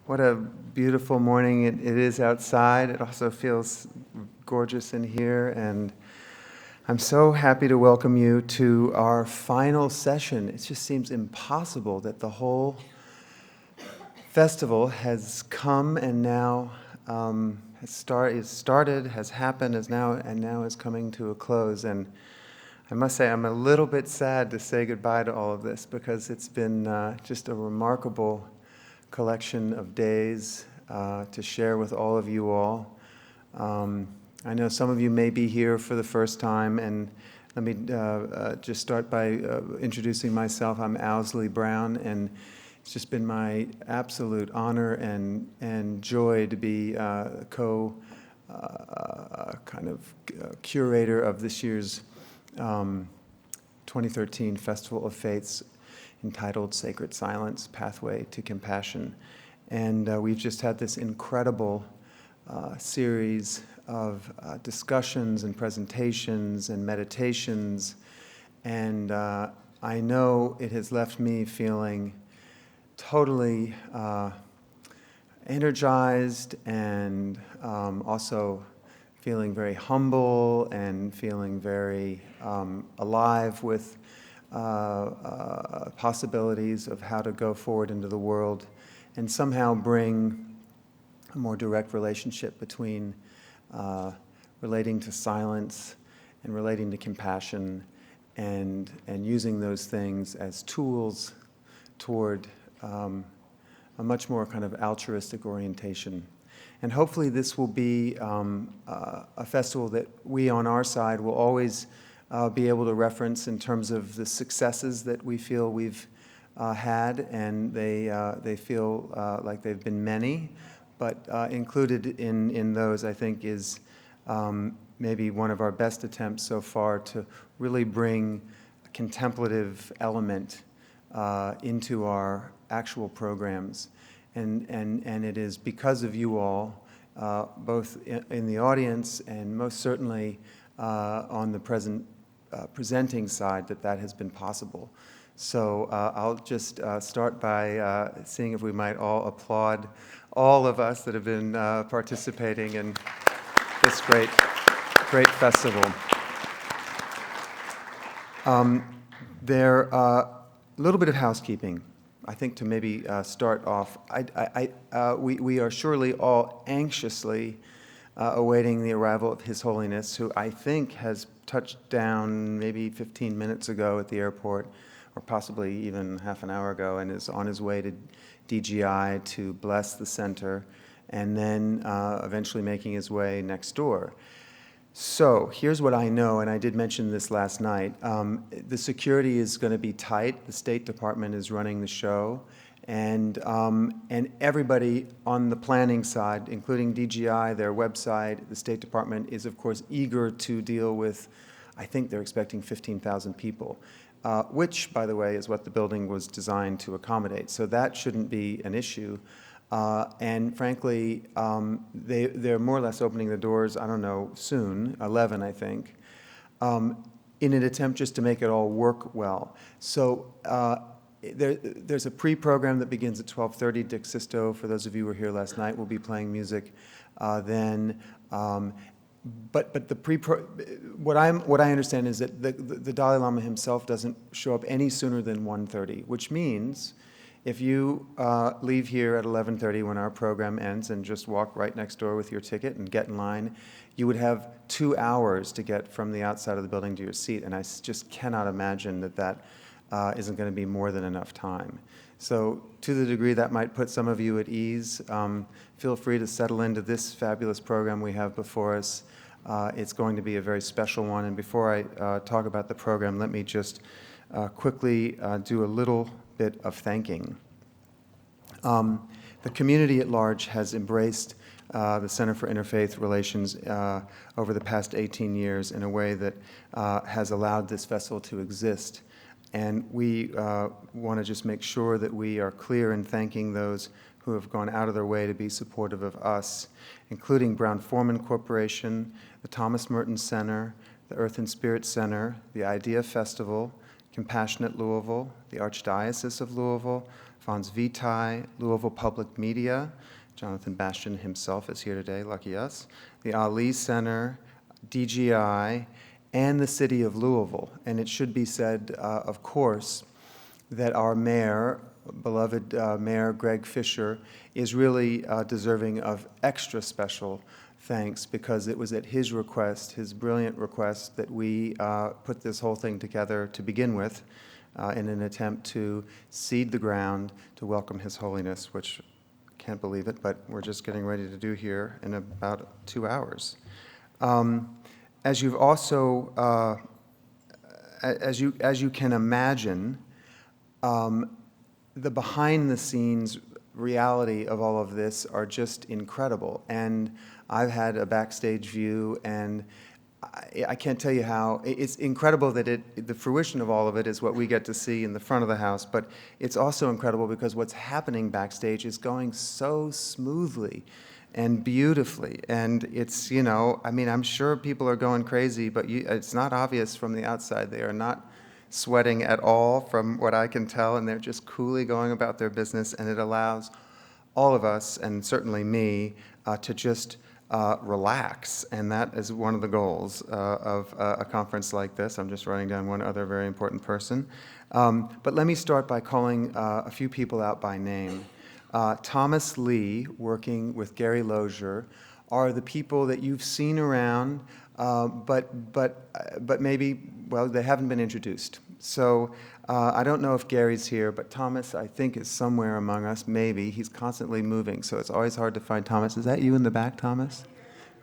What a beautiful morning it is outside. It also feels gorgeous in here, and I'm so happy to welcome you to our final session. It just seems impossible that the whole festival has come and now has started, has happened, and now is coming to a close. And I must say I'm a little bit sad to say goodbye to all of this, because it's been just a remarkable collection of days to share with all of you all. I know some of you may be here for the first time, and let me just start by introducing myself. I'm Owsley Brown, and it's just been my absolute honor and joy to be curator of this year's 2013 Festival of Faiths, entitled Sacred Silence, Pathway to Compassion. And we've just had this incredible series of discussions and presentations and meditations, and I know it has left me feeling totally energized, and also feeling very humble and feeling very alive with possibilities of how to go forward into the world and somehow bring a more direct relationship between relating to silence and relating to compassion, and using those things as tools toward a much more kind of altruistic orientation. And hopefully this will be a festival that we on our side will always be able to reference in terms of the successes that we feel we've had, and they feel like they've been many, but included in those, I think, is maybe one of our best attempts so far to really bring a contemplative element into our actual programs. And it is because of you all, both in the audience and most certainly on the presenting side, that has been possible. So I'll just start by seeing if we might all applaud all of us that have been participating in this great festival. A little bit of housekeeping, I think, to maybe start off. We are surely all anxiously awaiting the arrival of His Holiness, who I think has touched down maybe 15 minutes ago at the airport, or possibly even half an hour ago, and is on his way to DGI to bless the center, and then eventually making his way next door. So here's what I know, and I did mention this last night. The security is going to be tight. The State Department is running the show, and everybody on the planning side, including DGI, their website, the State Department, is of course eager to deal with, I think they're expecting 15,000 people, which, by the way, is what the building was designed to accommodate. So that shouldn't be an issue. And frankly, they're more or less opening the doors, I don't know, soon, 11, I think, in an attempt just to make it all work well. So there's a pre-program that begins at 12:30. Dick Sisto, for those of you who were here last night, will be playing music then. But what I understand is that the Dalai Lama himself doesn't show up any sooner than 1:30, which means if you leave here at 11:30 when our program ends and just walk right next door with your ticket and get in line, you would have 2 hours to get from the outside of the building to your seat, and I just cannot imagine that isn't going to be more than enough time. So to the degree that might put some of you at ease, feel free to settle into this fabulous program we have before us. It's going to be a very special one, and before I talk about the program, let me just quickly do a little bit of thanking. The community at large has embraced the Center for Interfaith Relations over the past 18 years in a way that has allowed this festival to exist. And we want to just make sure that we are clear in thanking those who have gone out of their way to be supportive of us, including Brown-Forman Corporation, the Thomas Merton Center, the Earth and Spirit Center, the Idea Festival, Compassionate Louisville, the Archdiocese of Louisville, Fons Vitae, Louisville Public Media, Jonathan Bastian himself is here today, lucky us, the Ali Center, DGI, and the city of Louisville. And it should be said, of course, that our mayor, beloved Mayor Greg Fisher, is really deserving of extra special thanks, because it was at his request, his brilliant request, that we put this whole thing together to begin with in an attempt to seed the ground to welcome His Holiness, which can't believe it, but we're just getting ready to do here in about 2 hours. As you've also, as you can imagine, the behind-the-scenes reality of all of this are just incredible. And I've had a backstage view, and I can't tell you how. It's incredible that the fruition of all of it is what we get to see in the front of the house, but it's also incredible because what's happening backstage is going so smoothly and beautifully. And it's, you know, I mean, I'm sure people are going crazy, but it's not obvious from the outside. They are not sweating at all from what I can tell, and they're just coolly going about their business, and it allows all of us, and certainly me, to just relax, and that is one of the goals of a conference like this. I'm just writing down one other very important person. But let me start by calling a few people out by name. Thomas Lee, working with Gary Lozier, are the people that you've seen around, but maybe, well, they haven't been introduced. So I don't know if Gary's here, but Thomas, I think, is somewhere among us, maybe. He's constantly moving, so it's always hard to find Thomas. Is that you in the back, Thomas?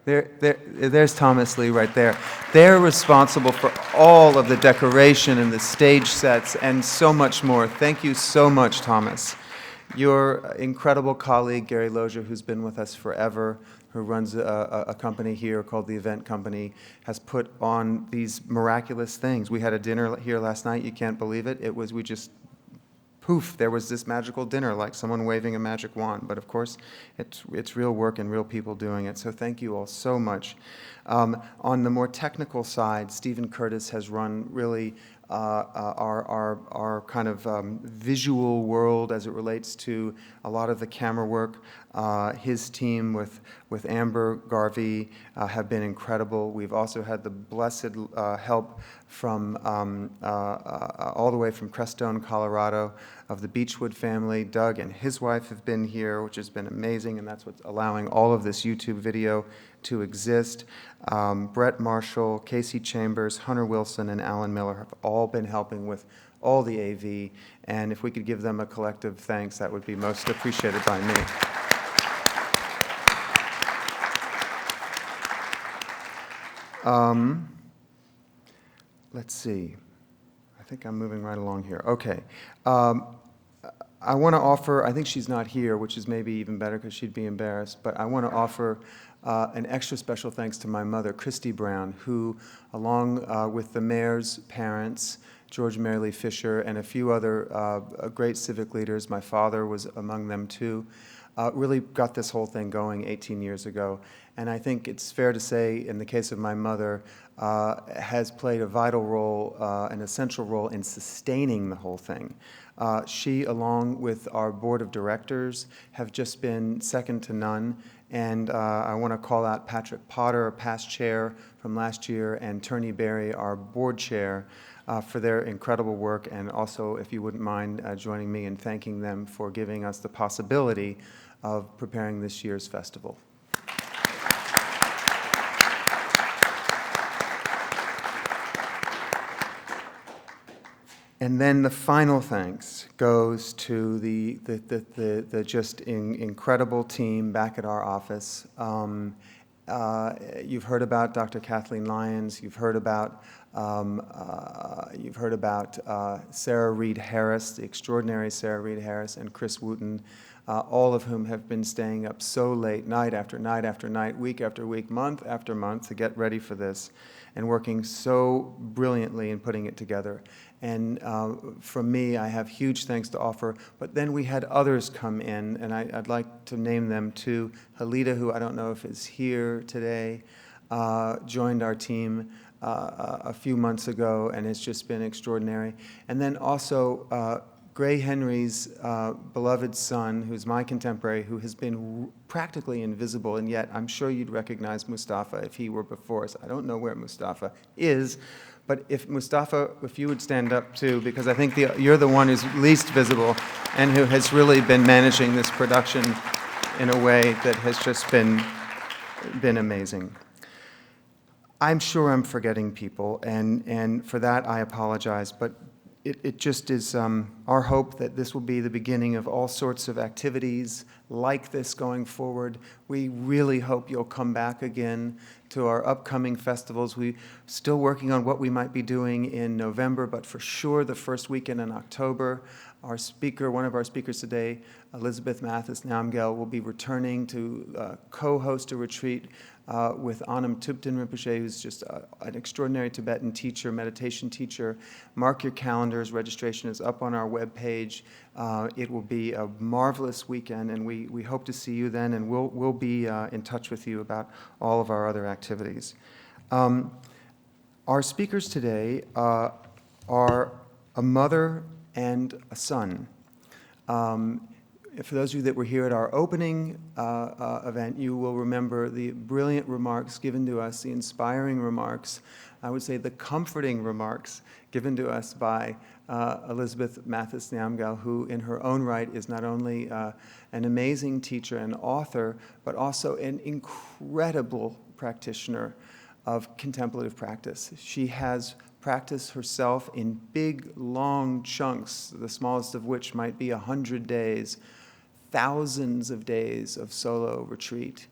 There's Thomas Lee right there. They're responsible for all of the decoration and the stage sets and so much more. Thank you so much, Thomas. Your incredible colleague, Gary Lozier, who's been with us forever, who runs a company here called the Event Company, has put on these miraculous things. We had a dinner here last night. You can't believe it. It was, we just, poof, there was this magical dinner, like someone waving a magic wand. But of course, it's real work and real people doing it. So thank you all so much. On the more technical side, Stephen Curtis has run really our kind of visual world as it relates to a lot of the camera work. His team with Amber Garvey have been incredible. We've also had the blessed help from all the way from Crestone, Colorado, of the Beechwood family. Doug and his wife have been here, which has been amazing, and that's what's allowing all of this YouTube video to exist. Brett Marshall, Casey Chambers, Hunter Wilson, and Alan Miller have all been helping with all the AV, and if we could give them a collective thanks, that would be most appreciated by me. Let's see. I think I'm moving right along here. Okay. I want to offer, I think she's not here, which is maybe even better because she'd be embarrassed, but I want to offer an extra special thanks to my mother, Christy Brown, who, along with the mayor's parents, George and Mary Lee Fisher, and a few other great civic leaders, my father was among them too, really got this whole thing going 18 years ago. And I think it's fair to say, in the case of my mother, has played a vital role, an essential role in sustaining the whole thing. She, along with our board of directors, have just been second to none. And I want to call out Patrick Potter, past chair from last year, and Turney Berry, our board chair, for their incredible work. And also, if you wouldn't mind joining me in thanking them for giving us the possibility of preparing this year's festival. And then the final thanks goes to the just incredible team back at our office. You've heard about Dr. Kathleen Lyons. You've heard about Sarah Reed Harris, the extraordinary Sarah Reed Harris, and Chris Wooten, all of whom have been staying up so late, night after night after night, week after week, month after month, to get ready for this, and working so brilliantly in putting it together. And from me, I have huge thanks to offer. But then we had others come in, and I'd like to name them too. Halida, who I don't know if is here today, joined our team a few months ago, and it's just been extraordinary. And then also Gray Henry's beloved son, who's my contemporary, who has been practically invisible, and yet I'm sure you'd recognize Mustafa if he were before us. I don't know where Mustafa is, but if Mustafa, if you would stand up too, because I think you're the one who's least visible and who has really been managing this production in a way that has just been amazing. I'm sure I'm forgetting people, and for that I apologize, but it just is our hope that this will be the beginning of all sorts of activities like this going forward. We really hope you'll come back again to our upcoming festivals. We're still working on what we might be doing in November, but for sure the first weekend in October. Our speaker, one of our speakers today, Elizabeth Mattis Namgyel, will be returning to co-host a retreat with Anam Thubten Rinpoche, who's just an extraordinary Tibetan teacher, meditation teacher. Mark your calendars. Registration is up on our webpage. It will be a marvelous weekend, and we hope to see you then, and we'll be in touch with you about all of our other activities. Our speakers today are a mother and a son. For those of you that were here at our opening event, you will remember the brilliant remarks given to us, the inspiring remarks, I would say the comforting remarks given to us by Elizabeth Mattis Namgyel, who in her own right is not only an amazing teacher and author, but also an incredible practitioner of contemplative practice. She has practiced herself in big, long chunks, the smallest of which might be 100 days, thousands of days of solo retreat.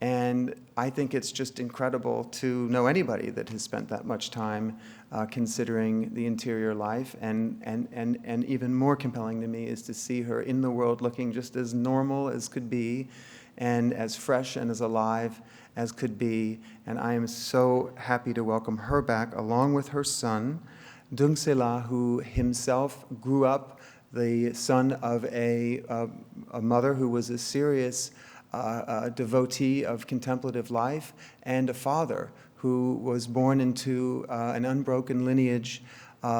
And I think it's just incredible to know anybody that has spent that much time considering the interior life. And even more compelling to me is to see her in the world looking just as normal as could be and as fresh and as alive as could be. And I am so happy to welcome her back along with her son, Dungse La, who himself grew up the son of a mother who was a serious devotee of contemplative life, and a father who was born into an unbroken lineage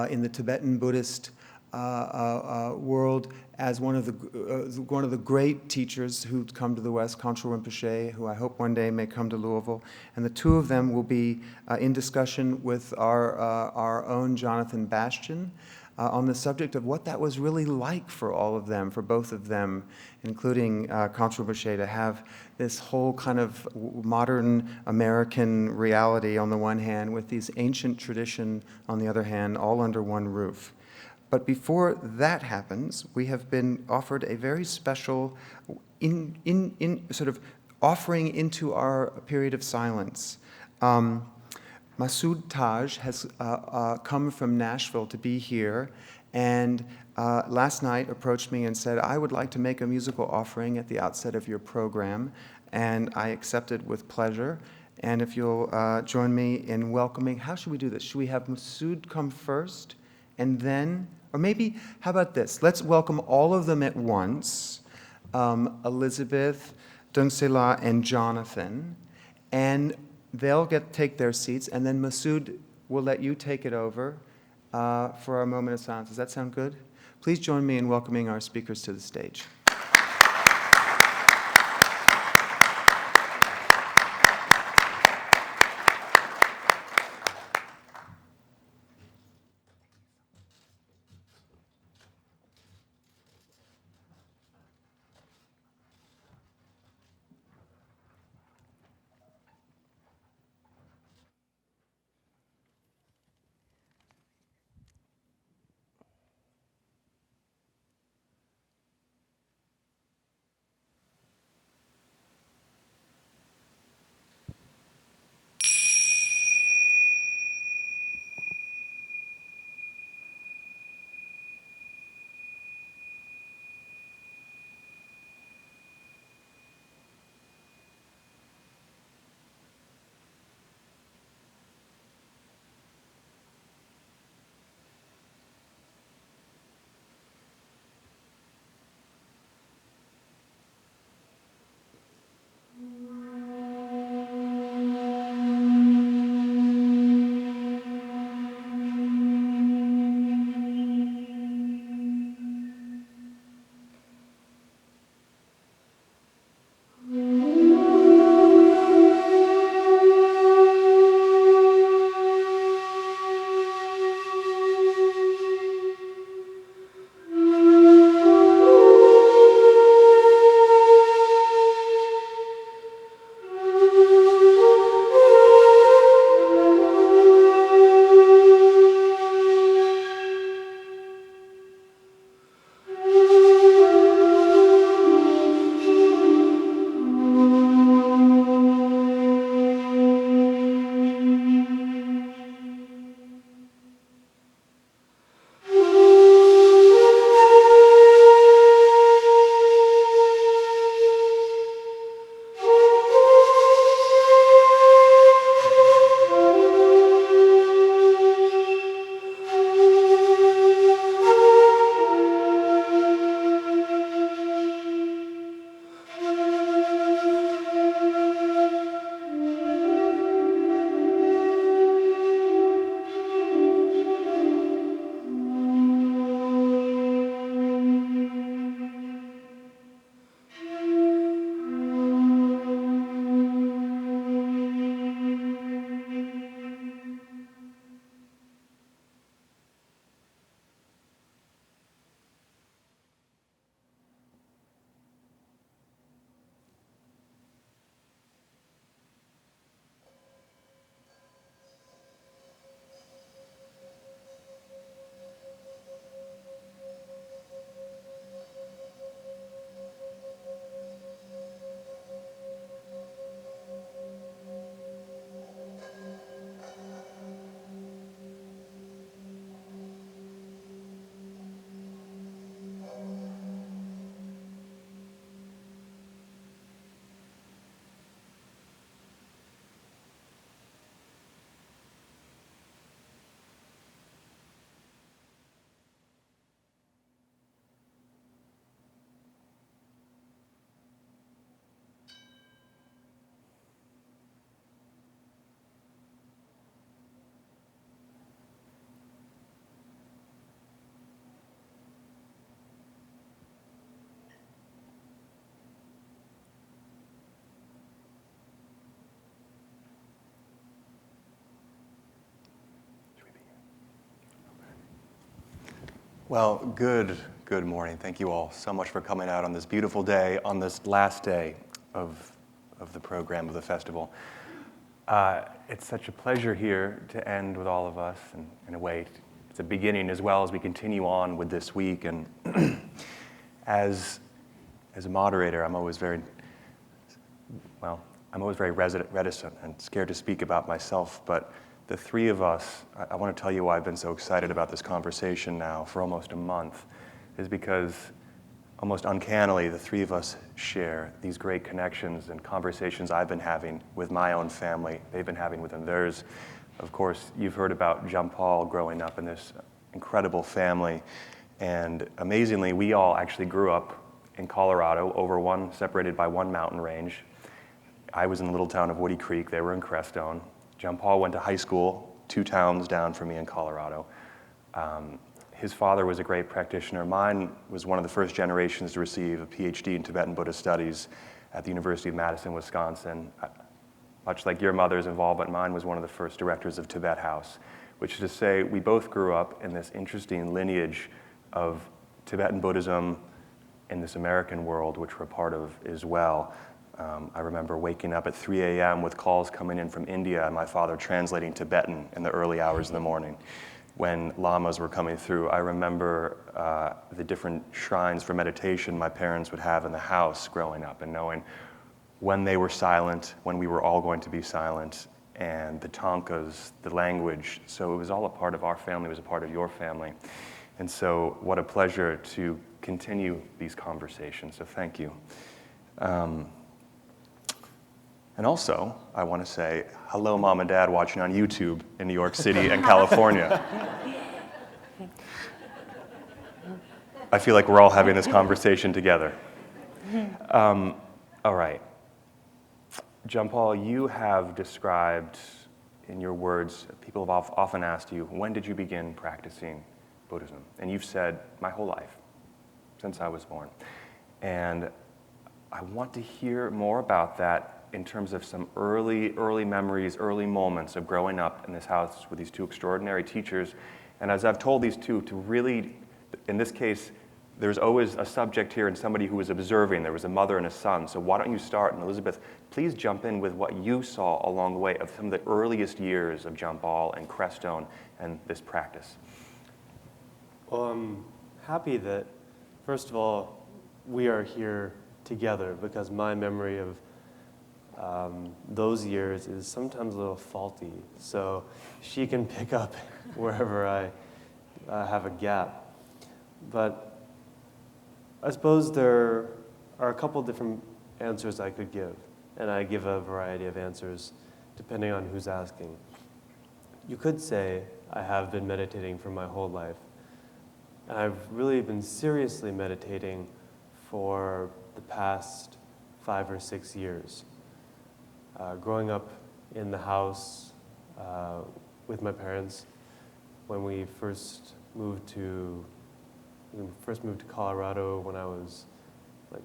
in the Tibetan Buddhist world as one of the great teachers who'd come to the West, Kongtrul Rinpoche, who I hope one day may come to Louisville. And the two of them will be in discussion with our own Jonathan Bastian on the subject of what that was really like for all of them, for both of them, including Kongtrul Rinpoche, to have this whole kind of modern American reality on the one hand, with these ancient tradition on the other hand, all under one roof. But before that happens, we have been offered a very special sort of offering into our period of silence. Massood Taj has come from Nashville to be here, and last night approached me and said, I would like to make a musical offering at the outset of your program, and I accepted with pleasure. And if you'll join me in welcoming, how should we do this? Should we have Massood come first, and then, or maybe, how about this? Let's welcome all of them at once, Elizabeth, Dungse La, and Jonathan, and they'll take their seats, and then Massood will let you take it over for our moment of silence. Does that sound good? Please join me in welcoming our speakers to the stage. Well, good morning. Thank you all so much for coming out on this beautiful day, on this last day of the program, of the festival. It's such a pleasure here to end with all of us, and in a way, it's a beginning as well as we continue on with this week. And as a moderator, I'm always very reticent and scared to speak about myself, but the three of us, I want to tell you why I've been so excited about this conversation now for almost a month, is because almost uncannily, the three of us share these great connections and conversations I've been having with my own family, they've been having with theirs. Of course, you've heard about Jampal growing up in this incredible family, and amazingly, we all actually grew up in Colorado, separated by one mountain range. I was in the little town of Woody Creek, they were in Crestone. Jampal went to high school 2 towns down from me in Colorado. His father was a great practitioner. Mine was one of the first generations to receive a PhD in Tibetan Buddhist Studies at the University of Madison, Wisconsin. Much like your mother's involvement, mine was one of the first directors of Tibet House, which is to say we both grew up in this interesting lineage of Tibetan Buddhism in this American world, which we're a part of as well. I remember waking up at 3 a.m. with calls coming in from India and my father translating Tibetan in the early hours of the morning. When lamas were coming through, I remember the different shrines for meditation my parents would have in the house growing up, and knowing when they were silent, when we were all going to be silent, and the tankas, the language. So it was all a part of our family, it was a part of your family. And so what a pleasure to continue these conversations, so thank you. And also, I want to say hello, Mom and Dad watching on YouTube in New York City and California. I feel like we're all having this conversation together. All right. Jampal, you have described in your words, people have often asked you, when did you begin practicing Buddhism? And you've said, my whole life, since I was born. And I want to hear more about that in terms of some early memories, early moments of growing up in this house with these 2 extraordinary teachers. And as I've told these 2, to really, in this case, there's always a subject here and somebody who was observing. There was a mother and a son. So why don't you start? And Elizabeth, please jump in with what you saw along the way of some of the earliest years of Jampal and Crestone and this practice. Well, I'm happy that, first of all, we are here together, because my memory of those years is sometimes a little faulty. So she can pick up wherever I have a gap. But I suppose there are a couple different answers I could give, and I give a variety of answers depending on who's asking. You could say I have been meditating for my whole life, and I've really been seriously meditating for the past 5 or 6 years. Growing up in the house with my parents, when we first moved to Colorado when I was like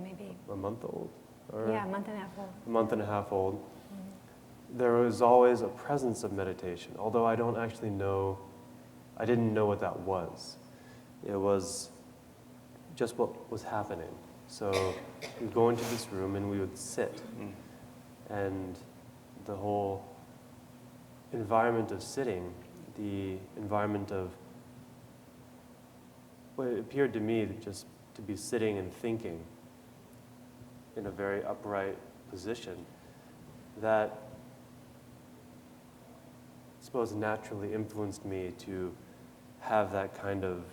maybe a month old. Yeah, a month and a half old. A month and a half old. Mm-hmm. There was always a presence of meditation, although I didn't know what that was. It was just what was happening. So we'd go into this room and we would sit. And the whole environment of sitting, the environment of what it appeared to me just to be sitting and thinking in a very upright position, that I suppose naturally influenced me to have that kind of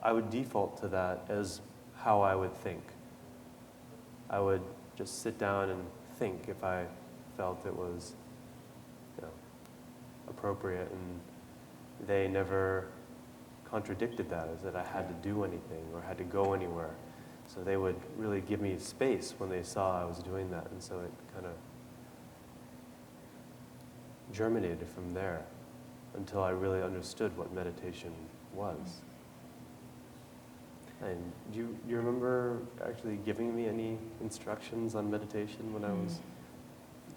I would default to that as how I would think. I would just sit down and think if I felt it was, appropriate, and they never contradicted that as that I had to do anything or had to go anywhere. So they would really give me space when they saw I was doing that, and so it kind of germinated from there until I really understood what meditation was. And do you remember actually giving me any instructions on meditation when I was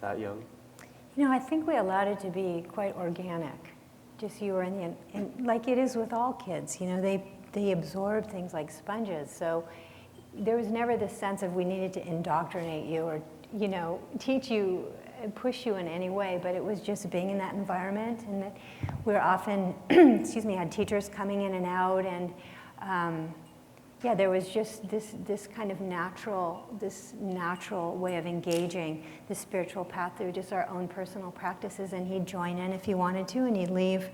that young? I think we allowed it to be quite organic. just you were in the, and like it is with all kids, you know, they absorb things like sponges. So there was never this sense of we needed to indoctrinate you or, you know, teach you, push you in any way, but it was just being in that environment, and that we're often, excuse me, had teachers coming in and out, and yeah, there was just this kind of natural way of engaging the spiritual path through just our own personal practices, and he'd join in if he wanted to, and he'd leave.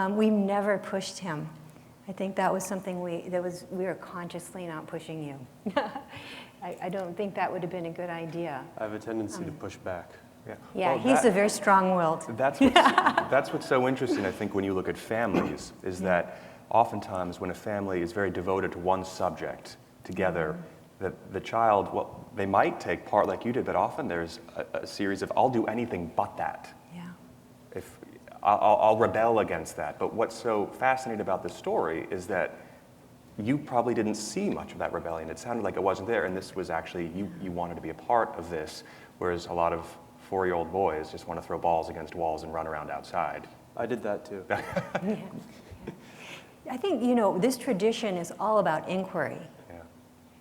We never pushed him. I think that was something we were consciously not pushing you. I don't think that would have been a good idea. I have a tendency to push back. Yeah, Yeah, he's a very strong-willed. That's what's so interesting, I think, when you look at families, is that oftentimes when a family is very devoted to one subject together, the child, well, they might take part like you did, but often there's a series of, I'll do anything but that. Yeah. If I'll rebel against that. But what's so fascinating about this story is that you probably didn't see much of that rebellion. It sounded like it wasn't there, and this was actually, you wanted to be a part of this, whereas a lot of 4-year-old boys just want to throw balls against walls and run around outside. I did that too. Yeah. I think, you know, this tradition is all about inquiry. Yeah.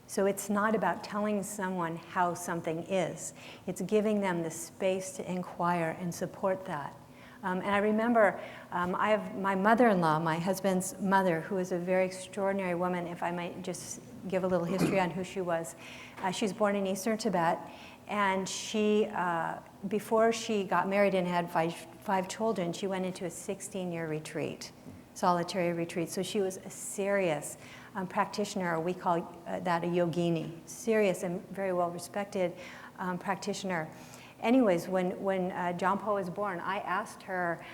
So it's not about telling someone how something is. It's giving them the space to inquire and support that. And I remember I have my mother-in-law, my husband's mother, who is a very extraordinary woman, if I might just give a little history on who she was. She was born in Eastern Tibet, and she, before she got married and had five children, she went into a 16-year retreat, solitary retreat. So she was a serious practitioner, or we call that a yogini, serious and very well-respected practitioner. Anyways, when Jampal was born, I asked her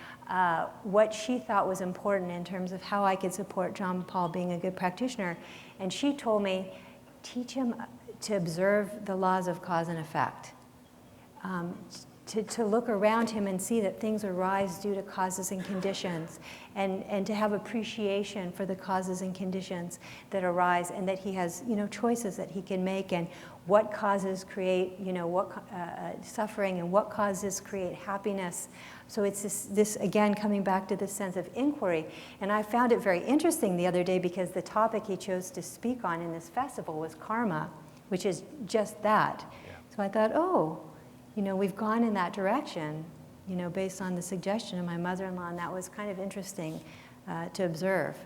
what she thought was important in terms of how I could support Jampal being a good practitioner. And she told me, teach him to observe the laws of cause and effect, to look around him and see that things arise due to causes and conditions, and to have appreciation for the causes and conditions that arise, and that he has, you know, choices that he can make, and what causes create, you know, what suffering, and what causes create happiness. So it's this again coming back to this sense of inquiry. And I found it very interesting the other day because the topic he chose to speak on in this festival was karma, which is just that. Yeah. So I thought, oh, you know, we've gone in that direction, you know, based on the suggestion of my mother-in-law, and that was kind of interesting to observe.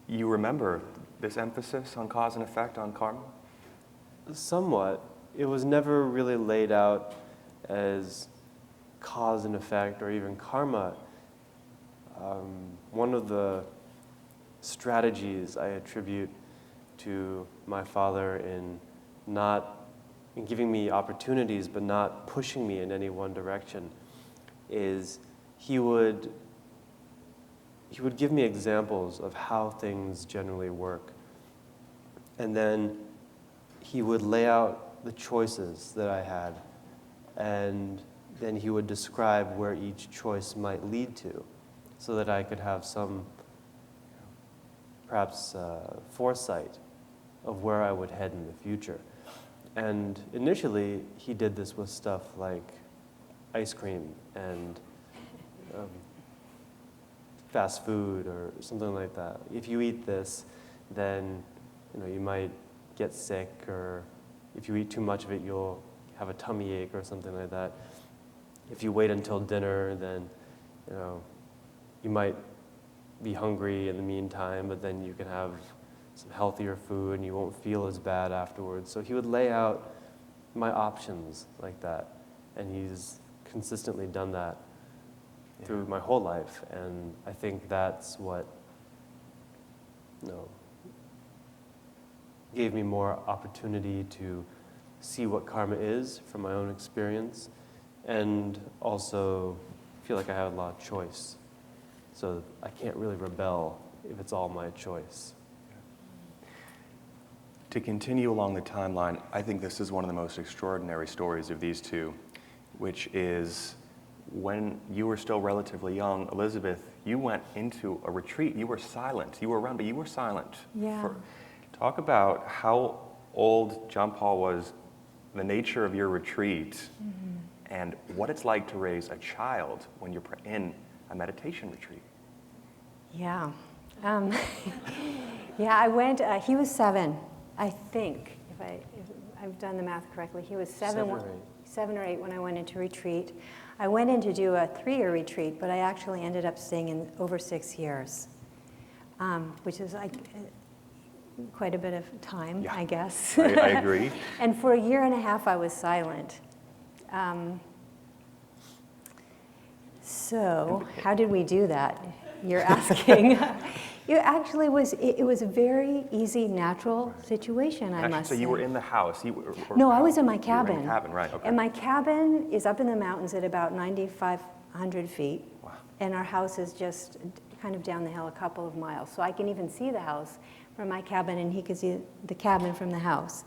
You remember this emphasis on cause and effect, on karma? Somewhat. It was never really laid out as cause and effect or even karma. One of the strategies I attribute to my father in giving me opportunities but not pushing me in any one direction is he would give me examples of how things generally work, and then he would lay out the choices that I had, and then he would describe where each choice might lead to, so that I could have some, perhaps, foresight of where I would head in the future. And initially, he did this with stuff like ice cream and fast food or something like that. If you eat this, then you might get sick, or if you eat too much of it, you'll have a tummy ache or something like that. If you wait until dinner, then you might be hungry in the meantime, but then you can have some healthier food and you won't feel as bad afterwards. So he would lay out my options like that, and he's consistently done that through my whole life, and I think that's what gave me more opportunity to see what karma is from my own experience, and also feel like I have a lot of choice. So I can't really rebel if it's all my choice. To continue along the timeline, I think this is one of the most extraordinary stories of these two, which is when you were still relatively young, Elizabeth, you went into a retreat. You were silent. You were around, but you were silent. Yeah. Talk about how old Jampal was, the nature of your retreat, and what it's like to raise a child when you're in a meditation retreat. Yeah. Yeah, I went, he was 7, I think, if I've done the math correctly. He was 7 or 8 when I went into retreat. I went in to do a 3-year retreat, but I actually ended up staying in over 6 years, which is like quite a bit of time, Yeah. I guess. I agree. And for a year and a half, I was silent. So how did we do that? You're asking. It actually was, it was a very easy, natural situation, I must So say. you were in the house? No, I was in my You were cabin. in the cabin, right, okay. And my cabin is up in the mountains at about 9,500 feet. Wow. And our house is just kind of down the hill a couple of miles. So I can even see the house from my cabin, and he could see the cabin from the house.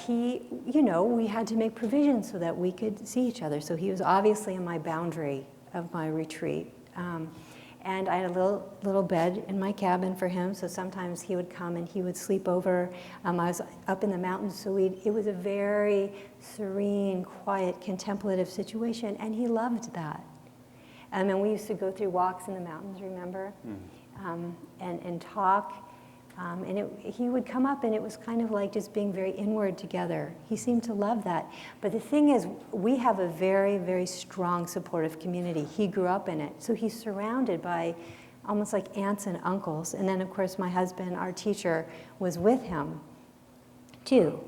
He, you know, we had to make provisions so that we could see each other. So he was obviously in my boundary of my retreat. And I had a little bed in my cabin for him, so sometimes he would come and he would sleep over. I was up in the mountains, so it was a very serene, quiet, contemplative situation, and he loved that. And we used to go through walks in the mountains, remember? And talk. He would come up, and it was kind of like just being very inward together. He seemed to love that. But the thing is, we have a very, very strong supportive community. He grew up in it. So he's surrounded by almost like aunts and uncles. And then, of course, my husband, our teacher, was with him, too.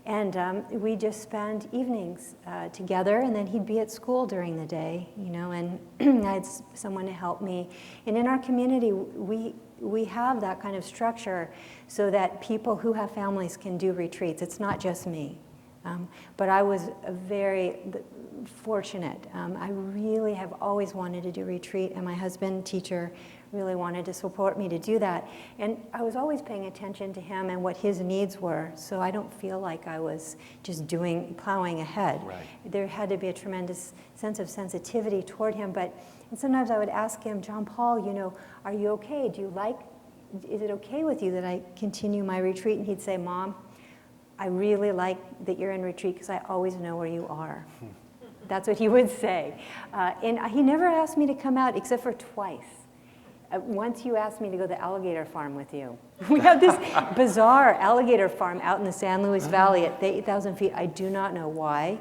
And we just spent evenings together, and then he'd be at school during the day, you know, and I had someone to help me. And in our community, we have that kind of structure so that people who have families can do retreats. It's not just me. But I was very fortunate. I really have always wanted to do retreat, and my husband, teacher, really wanted to support me to do that. And I was always paying attention to him and what his needs were, so I don't feel like I was just plowing ahead. Right. There had to be a tremendous sense of sensitivity toward him, and sometimes I would ask him, John Paul, you know, are you okay? Is it okay with you that I continue my retreat? And he'd say, Mom, I really like that you're in retreat because I always know where you are. That's what he would say. And he never asked me to come out except for twice. Once you asked me to go to the alligator farm with you. We have this bizarre alligator farm out in the San Luis Valley at 8,000 feet. I do not know why.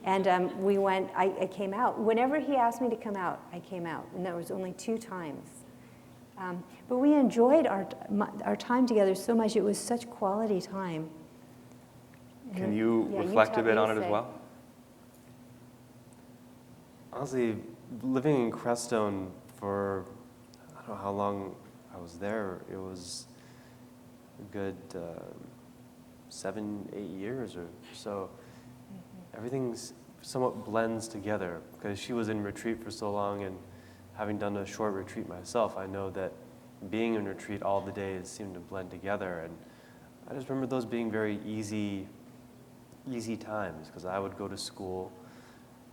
And we went, I came out. Whenever he asked me to come out, I came out. And that was only 2 times. But we enjoyed our time together so much. It was such quality time. Can you reflect a bit on it as well? Honestly, living in Crestone for, I don't know how long I was there, it was a good 7, 8 years or so. Everything's somewhat blends together because she was in retreat for so long, and having done a short retreat myself, I know that being in retreat all the days seemed to blend together. And I just remember those being very easy times because I would go to school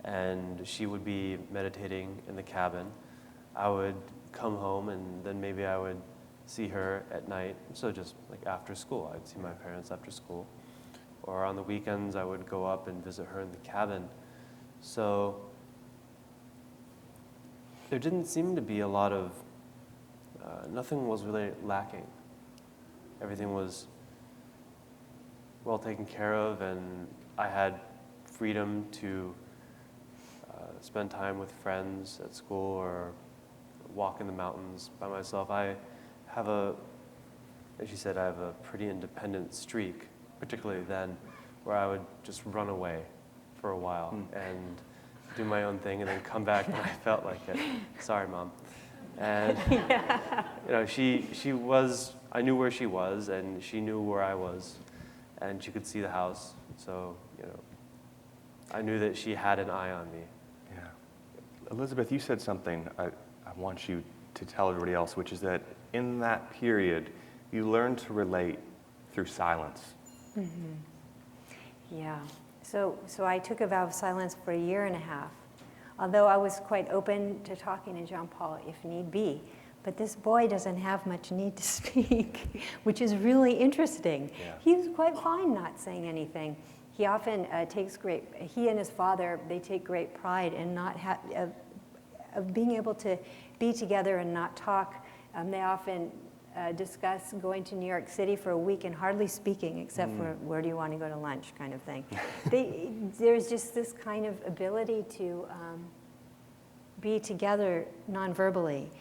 and she would be meditating in the cabin. I would come home and then maybe I would see her at night. So just like after school, I'd see my parents after school. Or on the weekends, I would go up and visit her in the cabin. So there didn't seem to be a lot of, nothing was really lacking. Everything was well taken care of, and I had freedom to spend time with friends at school or walk in the mountains by myself. I have as you said, I have a pretty independent streak, particularly then, where I would just run away for a while and do my own thing and then come back when I felt like it. Sorry, Mom. And you know, she was, I knew where she was and she knew where I was and she could see the house. So, you know, I knew that she had an eye on me. Yeah. Elizabeth, you said something I want you to tell everybody else, which is that in that period, you learned to relate through silence. Mm-hmm. Yeah. So I took a vow of silence for 1.5 years, although I was quite open to talking to John Paul if need be. But this boy doesn't have much need to speak, which is really interesting. Yeah. He's quite fine not saying anything. He often he and his father, they take great pride in not of being able to be together and not talk. They often discuss going to New York City for a week and hardly speaking except for where do you want to go to lunch kind of thing. There's just this kind of ability to be together non-verbally.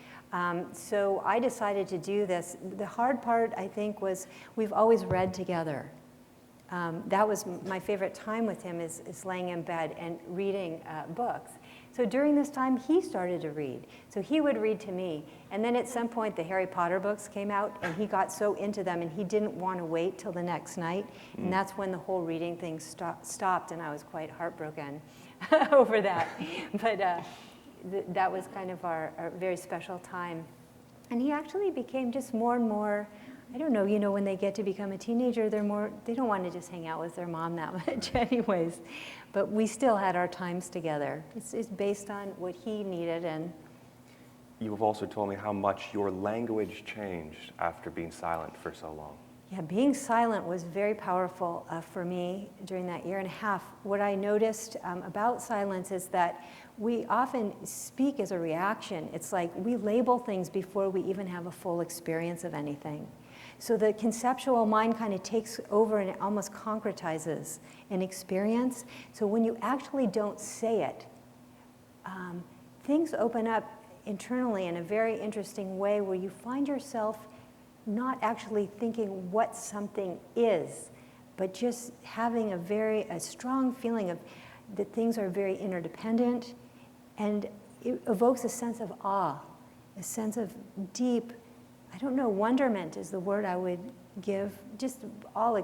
So I decided to do this. The hard part, I think, was we've always read together. That was my favorite time with him is laying in bed and reading books. So during this time, he started to read. So he would read to me. And then at some point, the Harry Potter books came out, and he got so into them, and he didn't want to wait till the next night. And that's when the whole reading thing stopped, and I was quite heartbroken over that. But that was kind of our very special time. And he actually became just more and more, I don't know, when they get to become a teenager, they don't want to just hang out with their mom that much anyways. But we still had our times together. It's based on what he needed. And You have also told me how much your language changed after being silent for so long. yeah, being silent was very powerful for me during that year and a half. What I noticed about silence is that we often speak as a reaction. It's like we label things before we even have a full experience of anything. So the conceptual mind kind of takes over and it almost concretizes an experience. So when you actually don't say it, things open up internally in a very interesting way where you find yourself not actually thinking what something is, but just having a strong feeling of that things are very interdependent, and it evokes a sense of awe, a sense of deep, I don't know, wonderment is the word I would give. Just all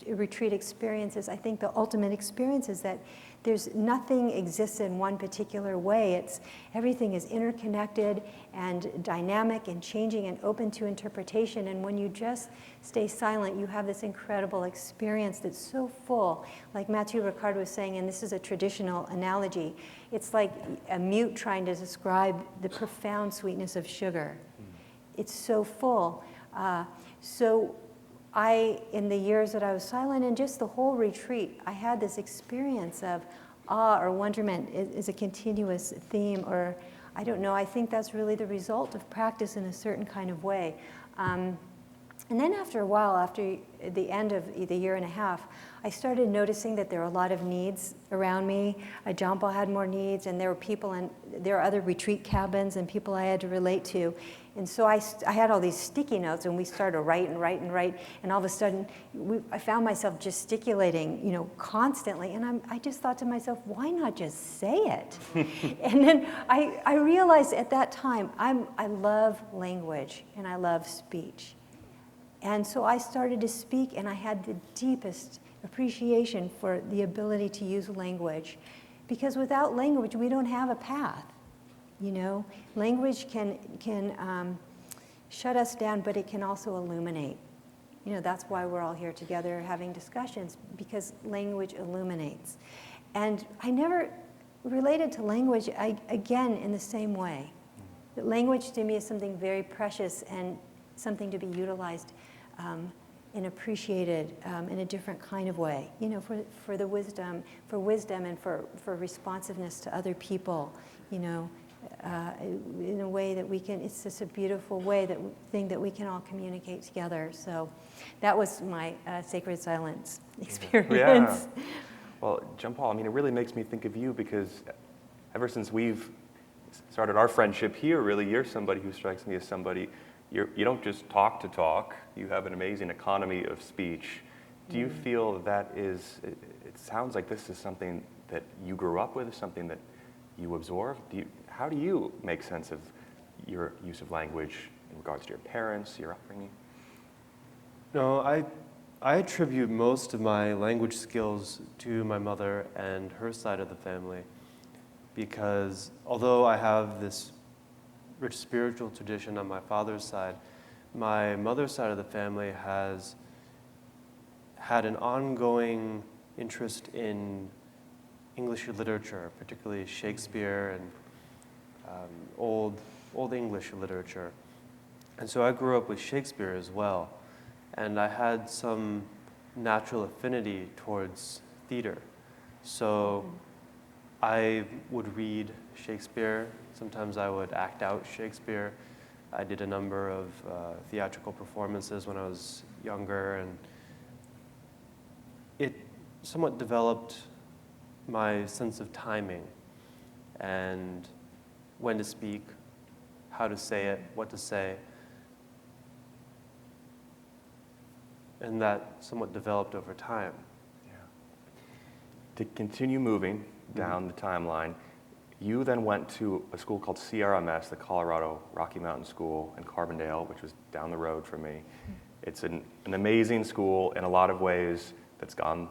retreat experiences, I think the ultimate experience is that there's nothing exists in one particular way. Everything is interconnected and dynamic and changing and open to interpretation. And when you just stay silent, you have this incredible experience that's so full. Like Mathieu Ricard was saying, and this is a traditional analogy, it's like a mute trying to describe the profound sweetness of sugar. It's so full. So in the years that I was silent and just the whole retreat, I had this experience of awe or wonderment is a continuous theme, or I don't know, I think that's really the result of practice in a certain kind of way. And then after a while, after the end of the year and a half, I started noticing that there were a lot of needs around me. Jampal had more needs, and there were people, and there are other retreat cabins and people I had to relate to. And so I had all these sticky notes, and we started to write, and all of a sudden, I found myself gesticulating, constantly, and I just thought to myself, why not just say it? And then I realized at that time, I love language, and I love speech. And so I started to speak, and I had the deepest appreciation for the ability to use language. Because without language, we don't have a path. Language can shut us down, but it can also illuminate. That's why we're all here together having discussions, because language illuminates. And I never related to language, again, in the same way. That language to me is something very precious and something to be utilized and appreciated in a different kind of way, for the wisdom, and for responsiveness to other people, in a way that we can, it's just a beautiful thing that we can all communicate together. So that was my sacred silence experience. Yeah. Well, Jampal, it really makes me think of you, because ever since we've started our friendship here, really, you're somebody who strikes me as somebody, you don't just talk to talk, you have an amazing economy of speech. Do you feel that it sounds like this is something that you grew up with, something that you absorb? How do you make sense of your use of language in regards to your parents, your upbringing? No, I attribute most of my language skills to my mother and her side of the family, because although I have this rich spiritual tradition on my father's side, my mother's side of the family has had an ongoing interest in English literature, particularly Shakespeare and old English literature. And so I grew up with Shakespeare as well, and I had some natural affinity towards theater. So I would read Shakespeare. Sometimes I would act out Shakespeare. I did a number of theatrical performances when I was younger, and it somewhat developed my sense of timing and when to speak, how to say it, what to say. And that somewhat developed over time. Yeah. To continue moving down the timeline, you then went to a school called CRMS, the Colorado Rocky Mountain School in Carbondale, which was down the road from me. It's an amazing school in a lot of ways that's gone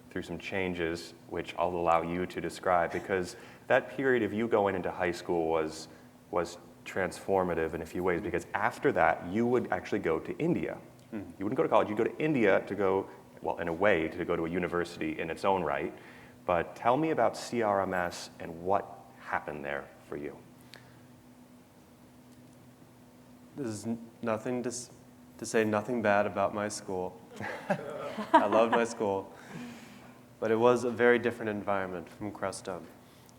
through some changes, which I'll allow you to describe, because that period of you going into high school was transformative in a few ways, because after that, you would actually go to India. You wouldn't go to college, you'd go to India to go, well, in a way, to go to a university in its own right. But tell me about CRMS and what happened there for you. There's nothing to say nothing bad about my school. I loved my school, but it was a very different environment from Crestone.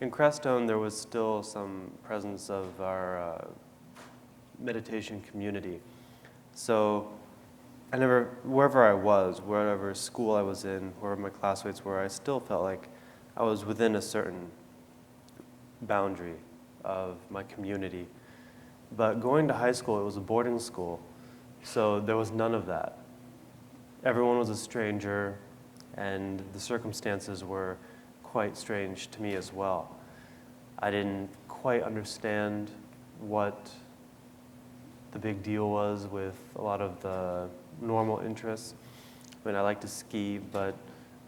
In Crestone, there was still some presence of our meditation community. So wherever I was, wherever school I was in, wherever my classmates were, I still felt like I was within a certain boundary of my community. But going to high school, it was a boarding school, so there was none of that. Everyone was a stranger, and the circumstances were quite strange to me as well. I didn't quite understand what the big deal was with a lot of the normal interests. I mean, I like to ski, but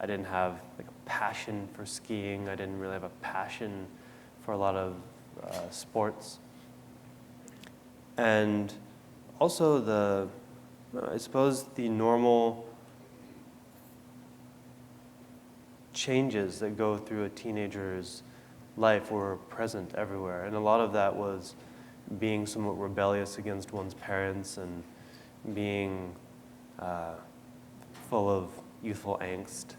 I didn't have like a passion for skiing. I didn't really have a passion for a lot of sports. And also I suppose the normal changes that go through a teenager's life were present everywhere. And a lot of that was being somewhat rebellious against one's parents and being full of youthful angst.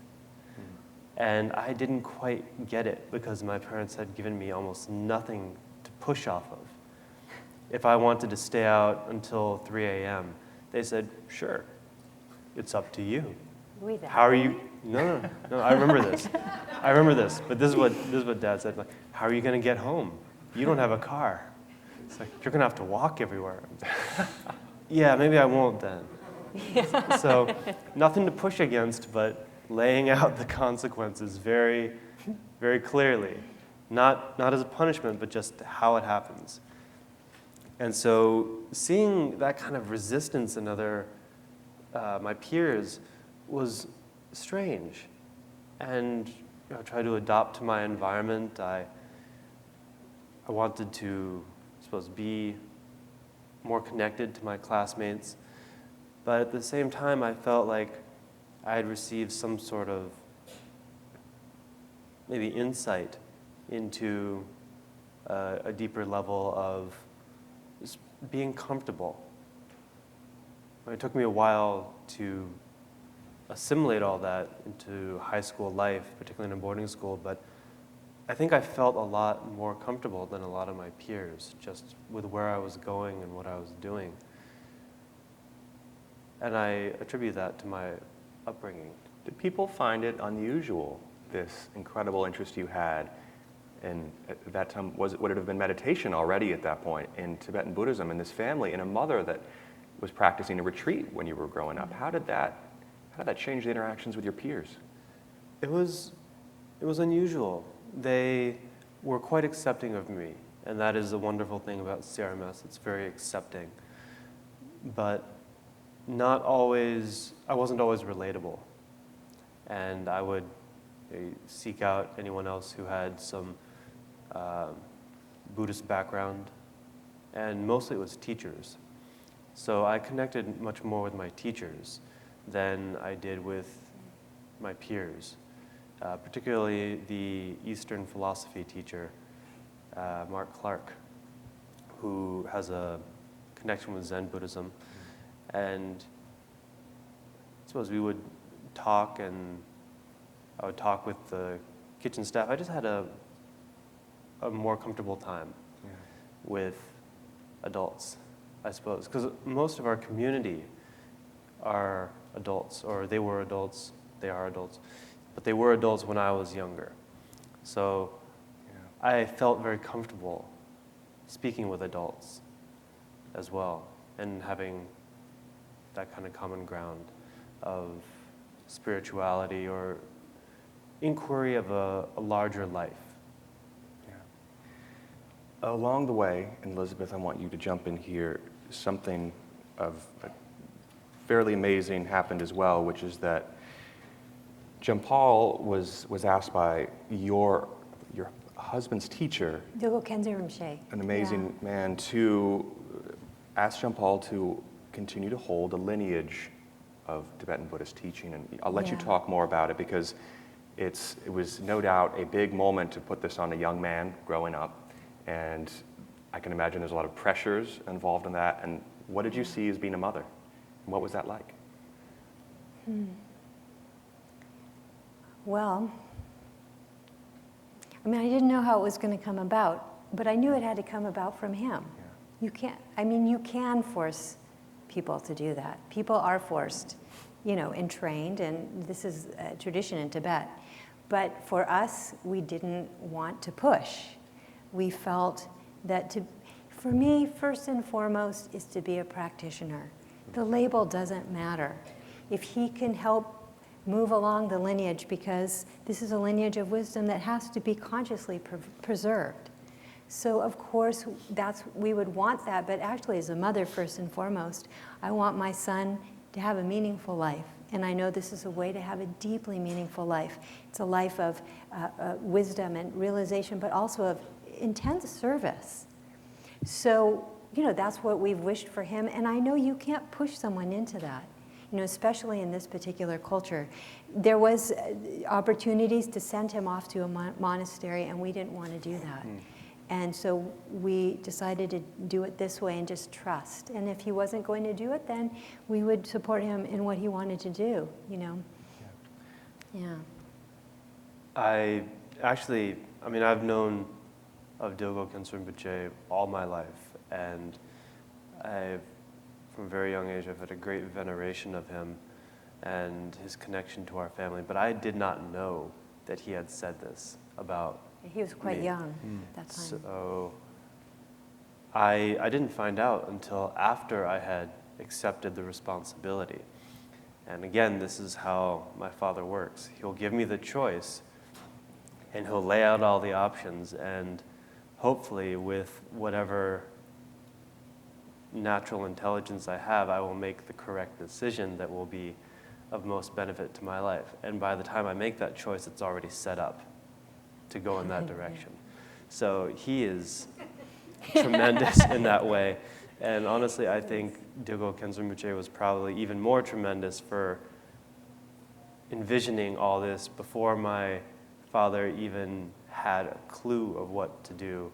And I didn't quite get it because my parents had given me almost nothing to push off of. If I wanted to stay out until 3 a.m., they said, sure, it's up to you. How are you? No, I remember this. But this is what Dad said. Like, how are you going to get home? You don't have a car. It's like, you're going to have to walk everywhere. Yeah, maybe I won't then. So nothing to push against, but laying out the consequences very, very clearly. Not as a punishment, but just how it happens. And so seeing that kind of resistance in my peers was strange. And I tried to adopt to my environment. I wanted to, I suppose, be more connected to my classmates. But at the same time, I felt like I had received some sort of maybe insight into a deeper level of just being comfortable. It took me a while to assimilate all that into high school life, particularly in a boarding school, but I think I felt a lot more comfortable than a lot of my peers, just with where I was going and what I was doing. And I attribute that to my upbringing. Did people find it unusual, this incredible interest you had? And at that time, would it have been meditation already at that point in Tibetan Buddhism, and this family, and a mother that was practicing a retreat when you were growing up? How did that change the interactions with your peers? It was unusual. They were quite accepting of me, and that is the wonderful thing about CRMS. It's very accepting, but not always. I wasn't always relatable, and I would seek out anyone else who had some Buddhist background, and mostly it was teachers. So I connected much more with my teachers than I did with my peers, particularly the Eastern philosophy teacher, Mark Clark, who has a connection with Zen Buddhism. And I suppose we would talk, and I would talk with the kitchen staff. I just had a a more comfortable time with adults, I suppose. Because most of our community are adults, or they were adults, they are adults, but they were adults when I was younger. So I felt very comfortable speaking with adults as well, and having that kind of common ground of spirituality or inquiry of a larger life. Along the way, and Elizabeth, I want you to jump in here, something of fairly amazing happened as well, which is that Jampal was asked by your husband's teacher, Dzigar Kongtrul Rinpoche. an amazing man, to ask Jampal to continue to hold a lineage of Tibetan Buddhist teaching. And I'll let you talk more about it, because it was no doubt a big moment to put this on a young man growing up. And I can imagine there's a lot of pressures involved in that. And what did you see as being a mother? And what was that like? Well, I mean, I didn't know how it was going to come about, but I knew it had to come about from him. You can force people to do that. People are forced, and trained, and this is a tradition in Tibet. But for us, we didn't want to push. We felt that for me, first and foremost, is to be a practitioner. The label doesn't matter. If he can help move along the lineage, because this is a lineage of wisdom that has to be consciously preserved. So of course, we would want that, but actually as a mother, first and foremost, I want my son to have a meaningful life. And I know this is a way to have a deeply meaningful life. It's a life of wisdom and realization, but also of intense service. So, that's what we've wished for him. And I know you can't push someone into that, especially in this particular culture. There was opportunities to send him off to a monastery, and we didn't want to do that. And so we decided to do it this way and just trust. And if he wasn't going to do it, then we would support him in what he wanted to do, Yeah. I've known of Dzigar Kongtrul Rinpoche all my life, and from a very young age, I've had a great veneration of him and his connection to our family, but I did not know that he had said this about He was quite me. young at that time. So I didn't find out until after I had accepted the responsibility. And again, this is how my father works. He'll give me the choice, and he'll lay out all the options, and hopefully with whatever natural intelligence I have, I will make the correct decision that will be of most benefit to my life. And by the time I make that choice, it's already set up to go in that direction. So he is tremendous in that way. And honestly, I think Dzigar Kongtrul Rinpoche was probably even more tremendous for envisioning all this before my father even had a clue of what to do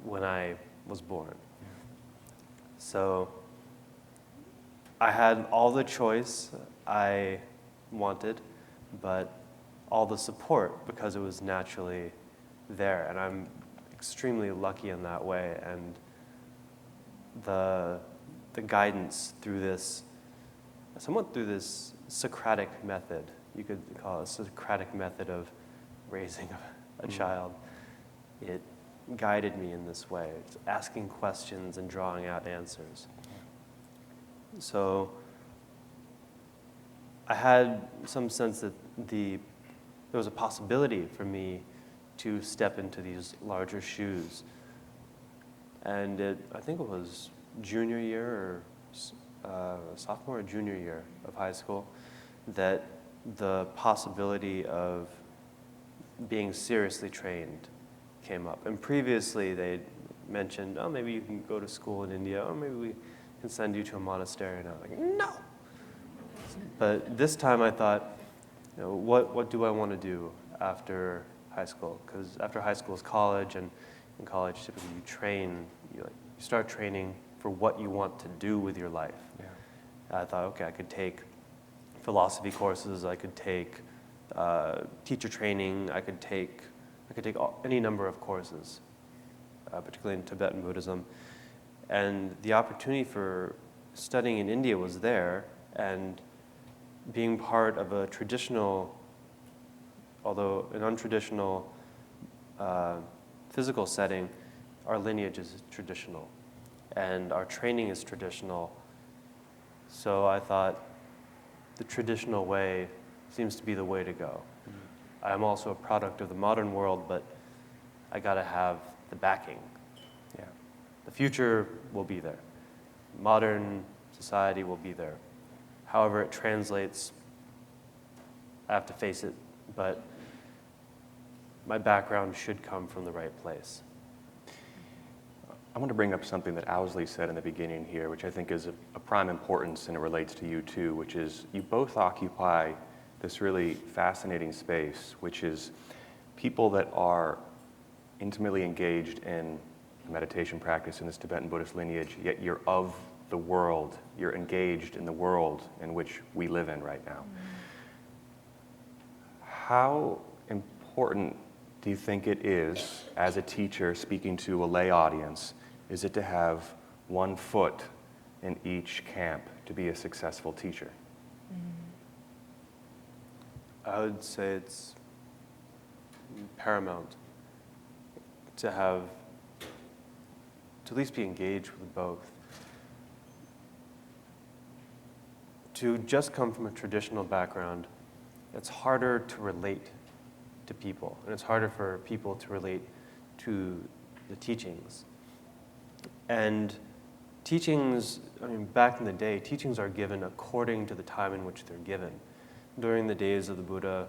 when I was born. So I had all the choice I wanted, but all the support because it was naturally there. And I'm extremely lucky in that way. And the guidance through this, somewhat through this Socratic method, you could call it a Socratic method of raising a child, it guided me in this way, it's asking questions and drawing out answers. So I had some sense that there was a possibility for me to step into these larger shoes. And I think it was junior year or sophomore or junior year of high school, that the possibility of being seriously trained came up. And previously they'd mentioned, oh, maybe you can go to school in India, or maybe we can send you to a monastery. And I was like, no! But this time I thought, what do I want to do after high school? Because after high school is college, and in college typically you train, you start training for what you want to do with your life. Yeah. I thought, okay, I could take philosophy courses, I could take teacher training, I could take I could take any number of courses, particularly in Tibetan Buddhism. And the opportunity for studying in India was there, and being part of a traditional, although an untraditional physical setting, our lineage is traditional, and our training is traditional. So I thought the traditional way seems to be the way to go. I'm also a product of the modern world, but I gotta have the backing. Yeah. The future will be there. Modern society will be there. However it translates, I have to face it, but my background should come from the right place. I want to bring up something that Owsley said in the beginning here, which I think is a prime importance, and it relates to you too, which is you both occupy this really fascinating space, which is people that are intimately engaged in meditation practice in this Tibetan Buddhist lineage, yet you're of the world, you're engaged in the world in which we live in right now. How important do you think it is, as a teacher speaking to a lay audience, is it to have one foot in each camp to be a successful teacher? I would say it's paramount to have, to at least be engaged with both. To just come from a traditional background, it's harder to relate to people, and it's harder for people to relate to the teachings. And teachings, I mean, back in the day, teachings are given according to the time in which they're given. During the days of the Buddha,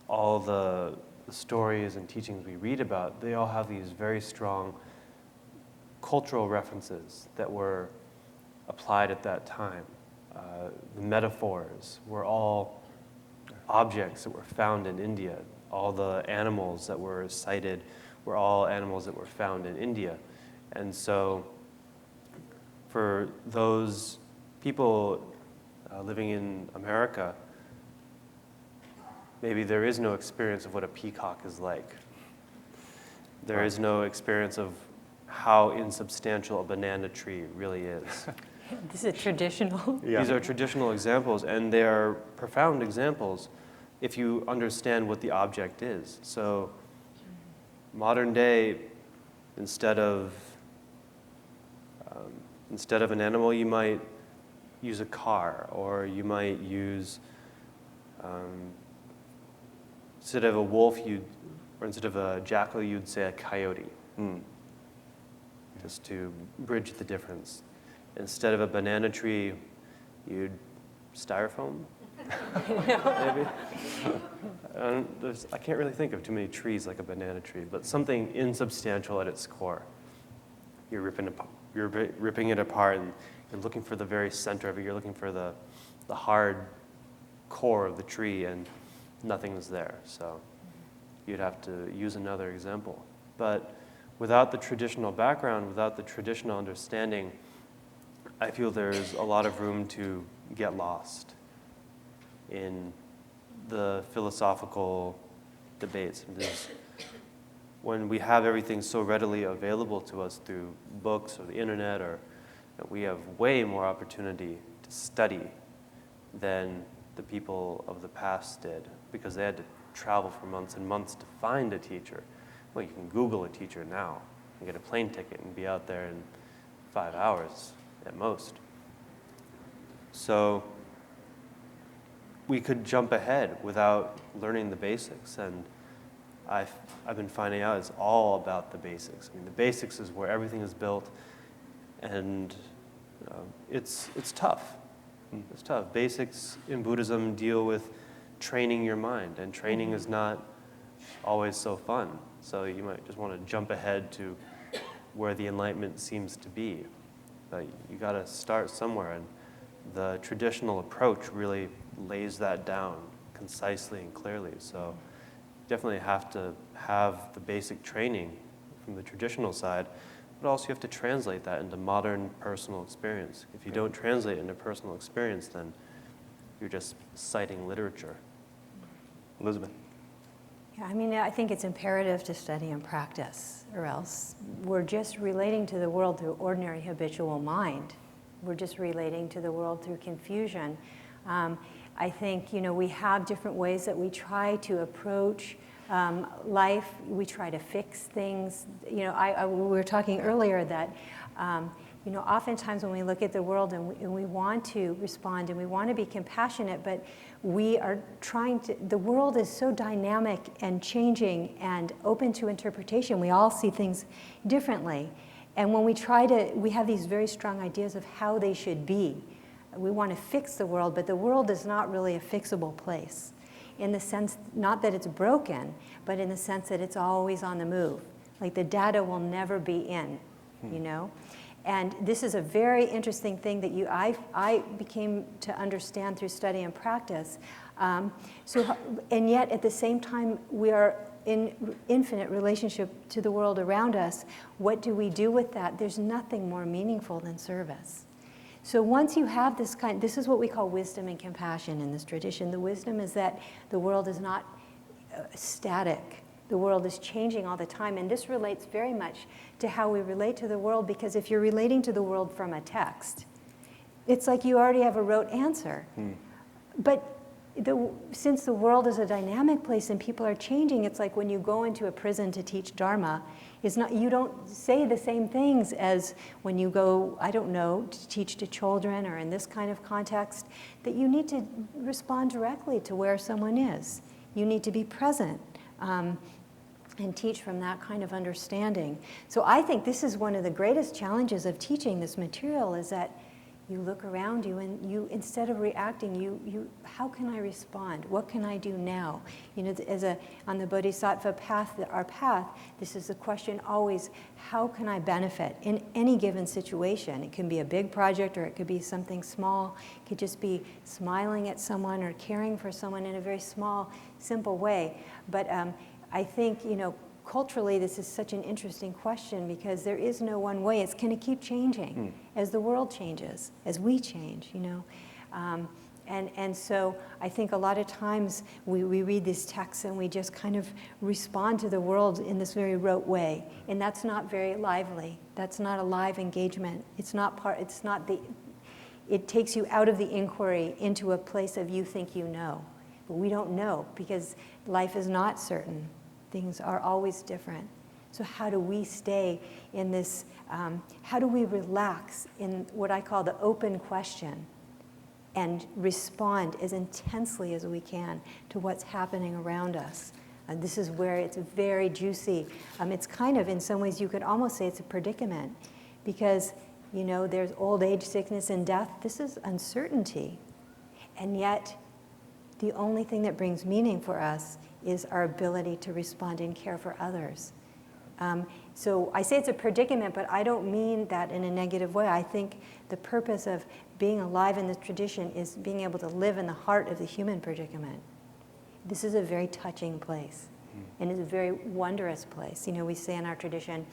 all the stories and teachings we read about, they all have these very strong cultural references that were applied at that time. The metaphors were all objects that were found in India. All the animals that were cited were all animals that were found in India. And so for those people living in America, maybe there is no experience of what a peacock is like. There is no experience of how insubstantial a banana tree really is. This is traditional. Yeah. These are traditional examples, and they are profound examples if you understand what the object is. So modern day, instead of an animal, you might use a car, or you might use, instead of a wolf, or instead of a jackal, you'd say a coyote, just to bridge the difference. Instead of a banana tree, you'd styrofoam, maybe. I can't really think of too many trees like a banana tree, but something insubstantial at its core. You're ripping it apart, and you're looking for the very center of it. You're looking for the hard core of the tree, and nothing is there. So you'd have to use another example. But without the traditional background, without the traditional understanding, I feel there's a lot of room to get lost in the philosophical debates. When we have everything so readily available to us through books or the internet, or we have way more opportunity to study than the people of the past did, because they had to travel for months and months to find a teacher. Well, you can Google a teacher now and get a plane ticket and be out there in 5 hours at most. So we could jump ahead without learning the basics, and I've been finding out it's all about the basics. I mean, the basics is where everything is built, and it's tough. It's tough. Basics in Buddhism deal with training your mind, and training is not always so fun. So you might just want to jump ahead to where the enlightenment seems to be. But you got to start somewhere, and the traditional approach really lays that down concisely and clearly. So you definitely have to have the basic training from the traditional side, but also you have to translate that into modern personal experience. If you don't translate into personal experience, then you're just citing literature. Elizabeth? Yeah, I mean, I think it's imperative to study and practice, or else we're just relating to the world through ordinary habitual mind. We're just relating to the world through confusion. I think, we have different ways that we try to approach life. We try to fix things. We were talking earlier that, oftentimes when we look at the world and we want to respond and we want to be compassionate, but we are the world is so dynamic and changing and open to interpretation. We all see things differently. And when we have these very strong ideas of how they should be. We want to fix the world, but the world is not really a fixable place. In the sense, not that it's broken, but in the sense that it's always on the move. Like the data will never be in, And this is a very interesting thing that I became to understand through study and practice. And yet at the same time, we are in infinite relationship to the world around us. What do we do with that? There's nothing more meaningful than service. So once you have this is what we call wisdom and compassion in this tradition. The wisdom is that the world is not static. The world is changing all the time. And this relates very much to how we relate to the world, because if you're relating to the world from a text, it's like you already have a rote answer. But since the world is a dynamic place and people are changing, it's like when you go into a prison to teach dharma, you don't say the same things as when you go, to teach to children or in this kind of context, that you need to respond directly to where someone is. You need to be present and teach from that kind of understanding. So I think this is one of the greatest challenges of teaching this material, is that you look around you and you, instead of reacting, how can I respond? What can I do now? On the Bodhisattva path, our path, this is the question always, how can I benefit in any given situation? It can be a big project or it could be something small. It could just be smiling at someone or caring for someone in a very small, simple way. But I think, culturally, this is such an interesting question because there is no one way. It's going to keep changing as the world changes, as we change, And so I think a lot of times we read these texts and we just kind of respond to the world in this very rote way. And that's not very lively. That's not a live engagement. It takes you out of the inquiry into a place of you think you know. But we don't know because life is not certain. Things are always different. So how do we stay in this, how do we relax in what I call the open question and respond as intensely as we can to what's happening around us? This is where it's very juicy. It's kind of, in some ways, you could almost say it's a predicament because, there's old age, sickness, and death. This is uncertainty. And yet, the only thing that brings meaning for us is our ability to respond and care for others. So I say it's a predicament, but I don't mean that in a negative way. I think the purpose of being alive in this tradition is being able to live in the heart of the human predicament. This is a very touching place, and it's a very wondrous place. We say in our tradition,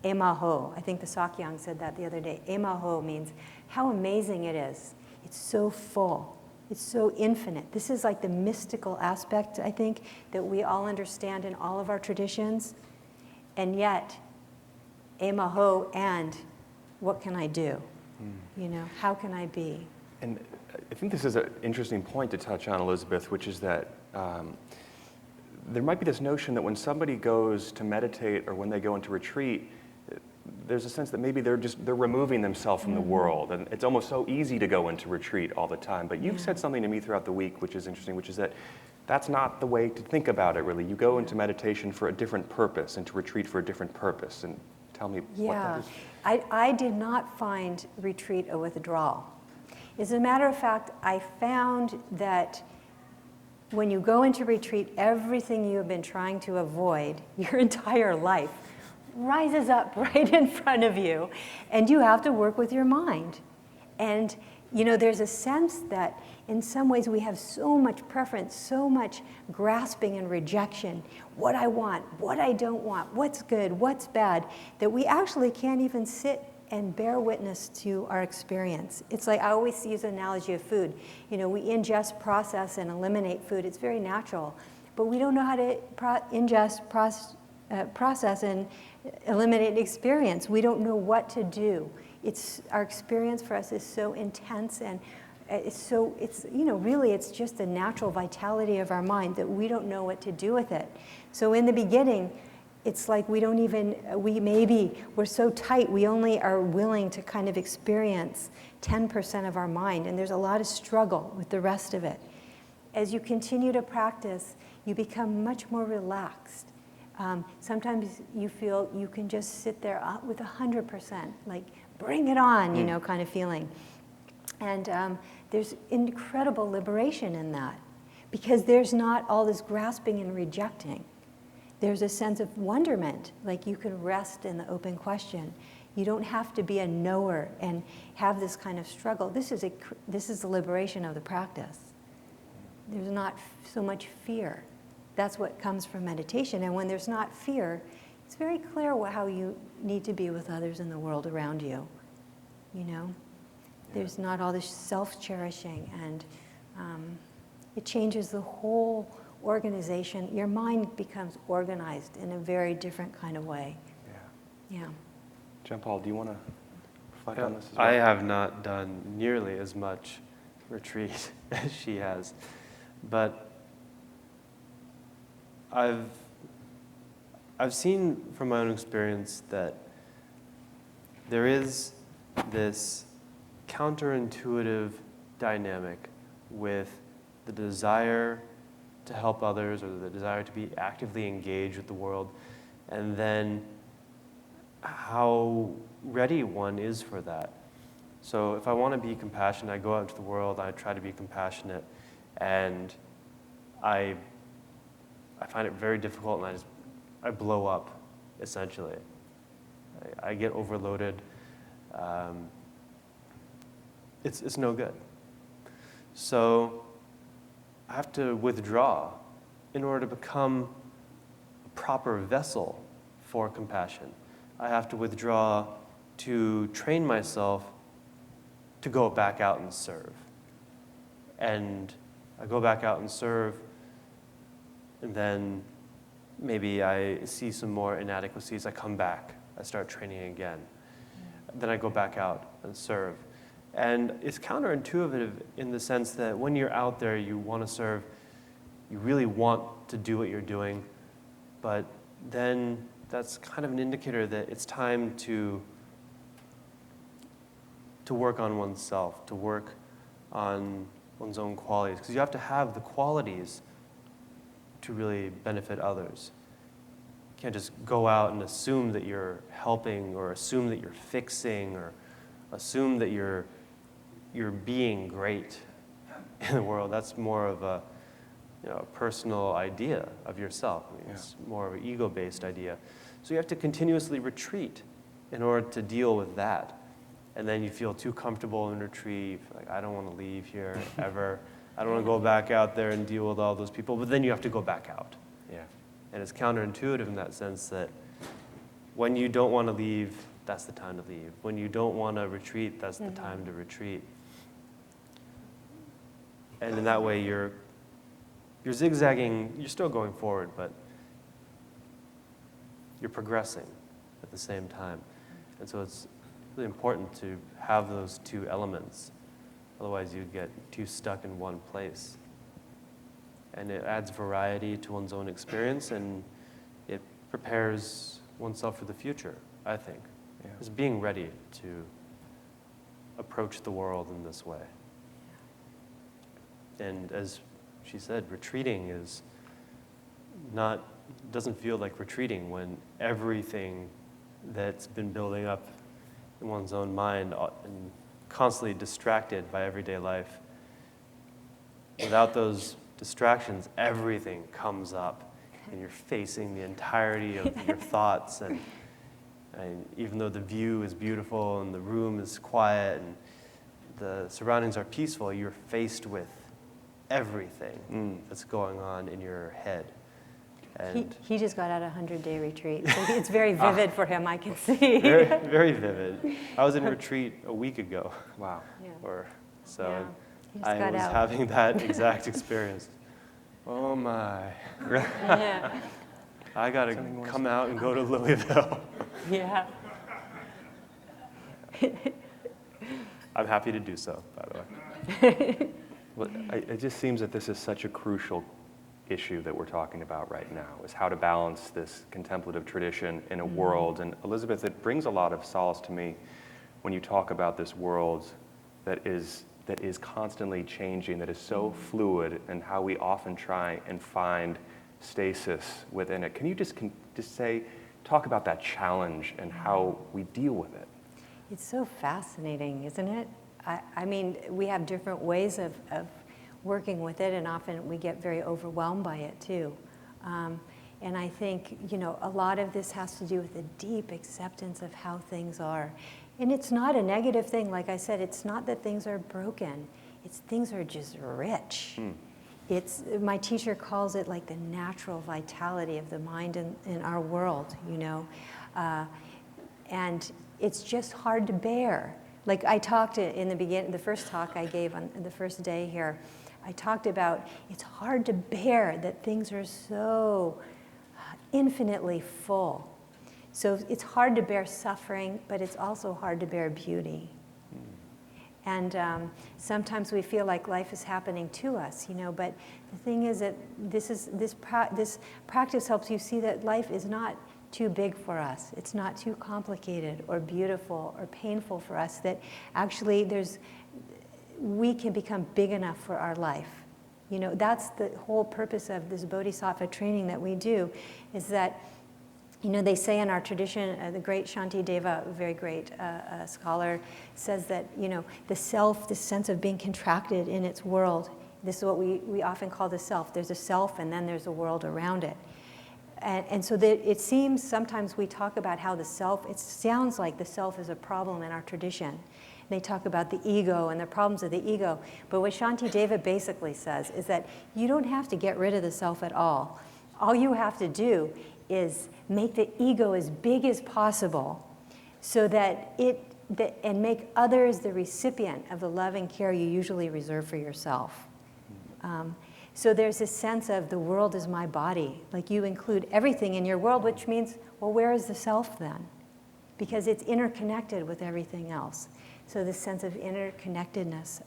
emaho. I think the Sakyang said that the other day. Emaho means how amazing it is. It's so full. It's so infinite. This is like the mystical aspect, I think, that we all understand in all of our traditions. And yet, emaho, and what can I do? How can I be? And I think this is an interesting point to touch on, Elizabeth, which is that there might be this notion that when somebody goes to meditate or when they go into retreat, there's a sense that maybe they're removing themselves from the world, and it's almost so easy to go into retreat all the time. But you've said something to me throughout the week, which is interesting, which is that that's not the way to think about it, really. You go into meditation for a different purpose, and to retreat for a different purpose. And tell me what that is. I did not find retreat a withdrawal. As a matter of fact, I found that when you go into retreat, everything you have been trying to avoid your entire life rises up right in front of you, and you have to work with your mind. And there's a sense that in some ways we have so much preference, so much grasping and rejection, what I want, what I don't want, what's good, what's bad, that we actually can't even sit and bear witness to our experience. It's like I always use an analogy of food. We ingest, process, and eliminate food. It's very natural. but we don't know how to ingest, process, and eliminate experience. We don't know what to do. Our experience for us is so intense, and really it's just the natural vitality of our mind that we don't know what to do with it. So in the beginning, it's like we're so tight, we only are willing to kind of experience 10% of our mind, and there's a lot of struggle with the rest of it. As you continue to practice, you become much more relaxed. Sometimes you feel you can just sit there with 100%, like bring it on, kind of feeling. And there's incredible liberation in that, because there's not all this grasping and rejecting. There's a sense of wonderment, like you can rest in the open question. You don't have to be a knower and have this kind of struggle. This is the liberation of the practice. There's not so much fear. That's what comes from meditation. And when there's not fear, it's very clear how you need to be with others in the world around you. There's not all this self-cherishing, and it changes the whole organization. Your mind becomes organized in a very different kind of way. Yeah. Jampal, do you want to reflect on this as well? I have not done nearly as much retreat as she has, but I've seen from my own experience that there is this counterintuitive dynamic with the desire to help others, or the desire to be actively engaged with the world, and then how ready one is for that. So if I want to be compassionate, I go out into the world, I try to be compassionate, and I find it very difficult, and I blow up, essentially. I get overloaded. It's no good. So I have to withdraw in order to become a proper vessel for compassion. I have to withdraw to train myself to go back out and serve. And I go back out and serve, and then maybe I see some more inadequacies. I come back. I start training again. Then I go back out and serve. And it's counterintuitive in the sense that when you're out there, you want to serve, you really want to do what you're doing, but then that's kind of an indicator that it's time to work on oneself, to work on one's own qualities, because you have to have the qualities to really benefit others. You can't just go out and assume that you're helping, or assume that you're fixing, or assume that you're being great in the world. That's more of a personal idea of yourself. It's more of an ego-based idea. So you have to continuously retreat in order to deal with that. And then you feel too comfortable in retreat. You feel like, I don't want to leave here ever. I don't want to go back out there and deal with all those people. But then you have to go back out. Yeah. And it's counterintuitive in that sense that when you don't want to leave, that's the time to leave. When you don't want to retreat, that's the time to retreat. And in that way, you're zigzagging. You're still going forward, but you're progressing at the same time. And so it's really important to have those two elements. Otherwise, you'd get too stuck in one place. And it adds variety to one's own experience, and it prepares oneself for the future, I think. Yeah. Is being ready to approach the world in this way. And as she said, retreating doesn't feel like retreating when everything that's been building up in one's own mind and constantly distracted by everyday life. Without those distractions, everything comes up, and you're facing the entirety of your thoughts, and even though the view is beautiful and the room is quiet and the surroundings are peaceful, you're faced with everything that's going on in your head. And he just got out a 100-day retreat, so it's very vivid for him, I can see. very, very vivid. I was in retreat a week ago. Wow. Yeah. Or so. Yeah. He just I got was out. having that exact experience. Oh my. Yeah. I gotta come out and go to Louisville. Yeah. I'm happy to do so, by the way. Well, it just seems that this is such a crucial issue that we're talking about right now, is how to balance this contemplative tradition in a world. And Elizabeth, it brings a lot of solace to me when you talk about this world that is constantly changing, that is so fluid, and how we often try and find stasis within it. Can you just talk about that challenge and how we deal with it? It's so fascinating, isn't it? I mean, we have different ways of working with it, and often we get very overwhelmed by it too. And I think, a lot of this has to do with a deep acceptance of how things are. And it's not a negative thing. Like I said, it's not that things are broken. It's things are just rich. My teacher calls it like the natural vitality of the mind in our world, and it's just hard to bear. Like I talked in the beginning, the first talk I gave on the first day here, I talked about it's hard to bear that things are so infinitely full. So it's hard to bear suffering, but it's also hard to bear beauty. And sometimes we feel like life is happening to us, but the thing is that this practice helps you see that life is not too big for us. It's not too complicated or beautiful or painful for us, that actually we can become big enough for our life. That's the whole purpose of this bodhisattva training that we do, is that, they say in our tradition, the great Shantideva, a very great scholar, says that, the self, this sense of being contracted in its world, this is what we often call the self. There's a self, and then there's a world around it. And so that it seems sometimes we talk about how the self, it sounds like the self is a problem in our tradition. They talk about the ego and the problems of the ego. But what Shantideva basically says is that you don't have to get rid of the self at all. All you have to do is make the ego as big as possible, so that and make others the recipient of the love and care you usually reserve for yourself. So there's this sense of the world is my body. Like you include everything in your world, which means, well, where is the self then? Because it's interconnected with everything else. So this sense of interconnectedness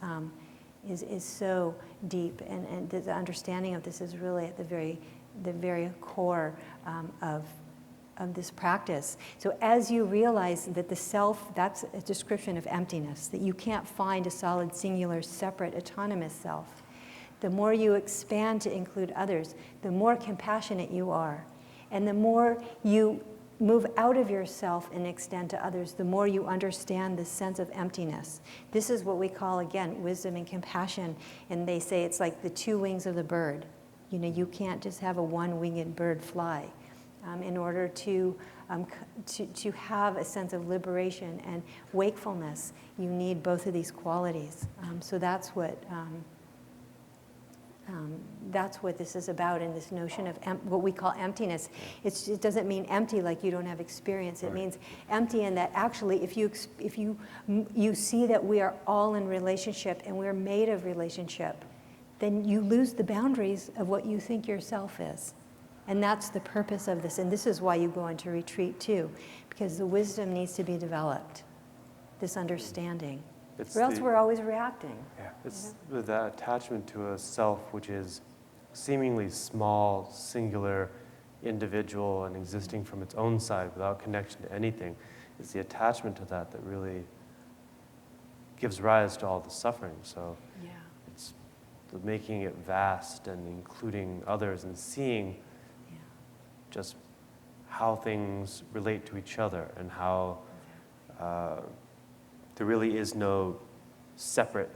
is so deep, and the understanding of this is really at the very core of this practice. So as you realize that the self, that's a description of emptiness, that you can't find a solid, singular, separate, autonomous self. The more you expand to include others, the more compassionate you are. And the more you move out of yourself and extend to others, the more you understand the sense of emptiness. This is what we call, again, wisdom and compassion. And they say it's like the two wings of the bird. You can't just have a one-winged bird fly. In order to have a sense of liberation and wakefulness, you need both of these qualities. So that's what this is about, in this notion of what we call emptiness. It doesn't mean empty like you don't have experience. It means empty in that actually, if you see that we are all in relationship and we're made of relationship, then you lose the boundaries of what you think yourself is. And that's the purpose of this. And this is why you go into retreat too, because the wisdom needs to be developed, this understanding. Or else we're always reacting. Yeah, it's that attachment to a self which is seemingly small, singular, individual, and existing from its own side without connection to anything. It's the attachment to that really gives rise to all the suffering. So it's the making it vast and including others and seeing just how things relate to each other, and how there really is no separate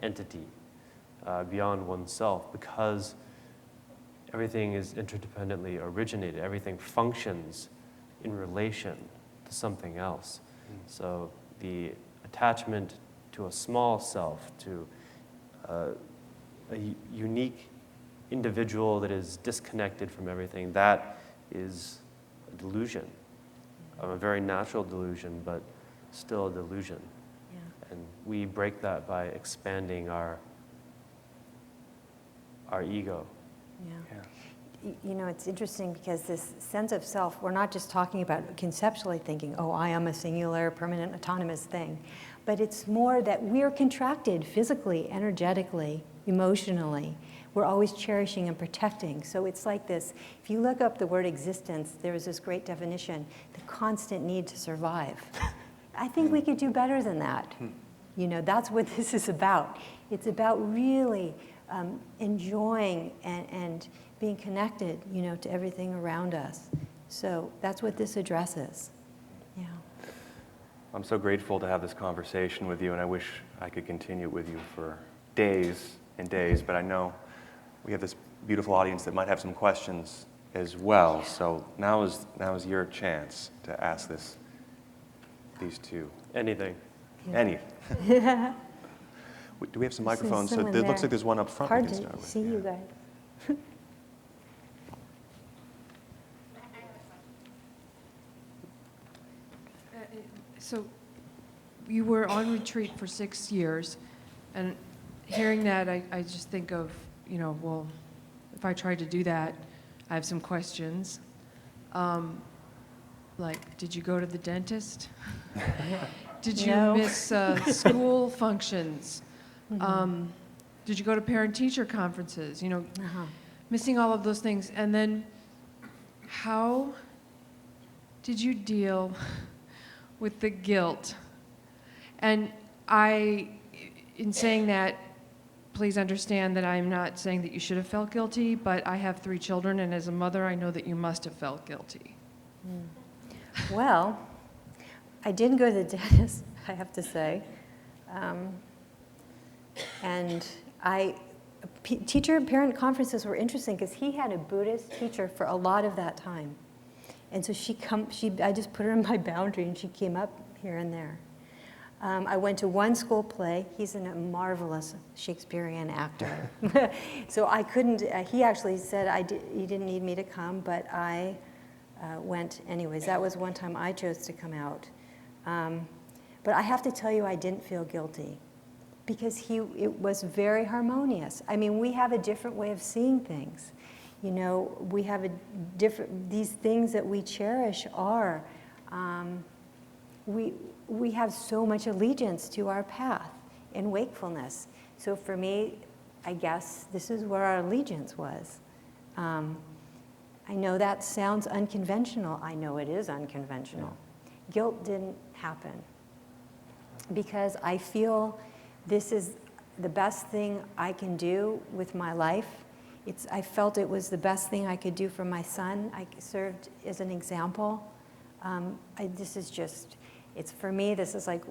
entity beyond oneself, because everything is interdependently originated. Everything functions in relation to something else. So the attachment to a small self, to a unique individual that is disconnected from everything, that is a delusion, a very natural delusion, but still a delusion. And we break that by expanding our ego You know, it's interesting because this sense of self, we're not just talking about conceptually thinking, oh, I am a singular, permanent, autonomous thing, but it's more that we're contracted physically, energetically, emotionally. We're always cherishing and protecting. So it's like this, if you look up the word existence, there is this great definition, the constant need to survive. I think we could do better than that. You know, that's what this is about. It's about really enjoying and being connected, you know, to everything around us. So that's what this addresses. Yeah. I'm so grateful to have this conversation with you, and I wish I could continue with you for days and days, but I know we have this beautiful audience that might have some questions as well. So now is your chance to ask these two. Anything. Yeah. Anything. Do we have some microphones? So someone it looks there. like there's one up front we Hard can to start with. see you guys. So you were on retreat for 6 years, and hearing that, I just think of, you know, well, if I tried to do that, I have some questions. Like, did you go to the dentist? Did you No. miss school functions? Did you go to parent-teacher conferences? You know, missing all of those things. And then how did you deal with the guilt? And in saying that, please understand that I'm not saying that you should have felt guilty, but I have 3 children, and as a mother, I know that you must have felt guilty. Well, I didn't go to the dentist, I have to say. And teacher and parent conferences were interesting because he had a Buddhist teacher for a lot of that time. And so I just put her in my boundary, and she came up here and there. I went to one school play. He's a marvelous Shakespearean actor. So I couldn't, he actually said he didn't need me to come, but I went anyways. That was one time I chose to come out. But I have to tell you, I didn't feel guilty because it was very harmonious. I mean, we have a different way of seeing things. You know, we have these things that we cherish are, we have so much allegiance to our path in wakefulness. So for me, I guess this is where our allegiance was. I know that sounds unconventional. I know it is unconventional. Guilt didn't happen because I feel this is the best thing I can do with my life. I felt it was the best thing I could do for my son. I served as an example. For me, this is like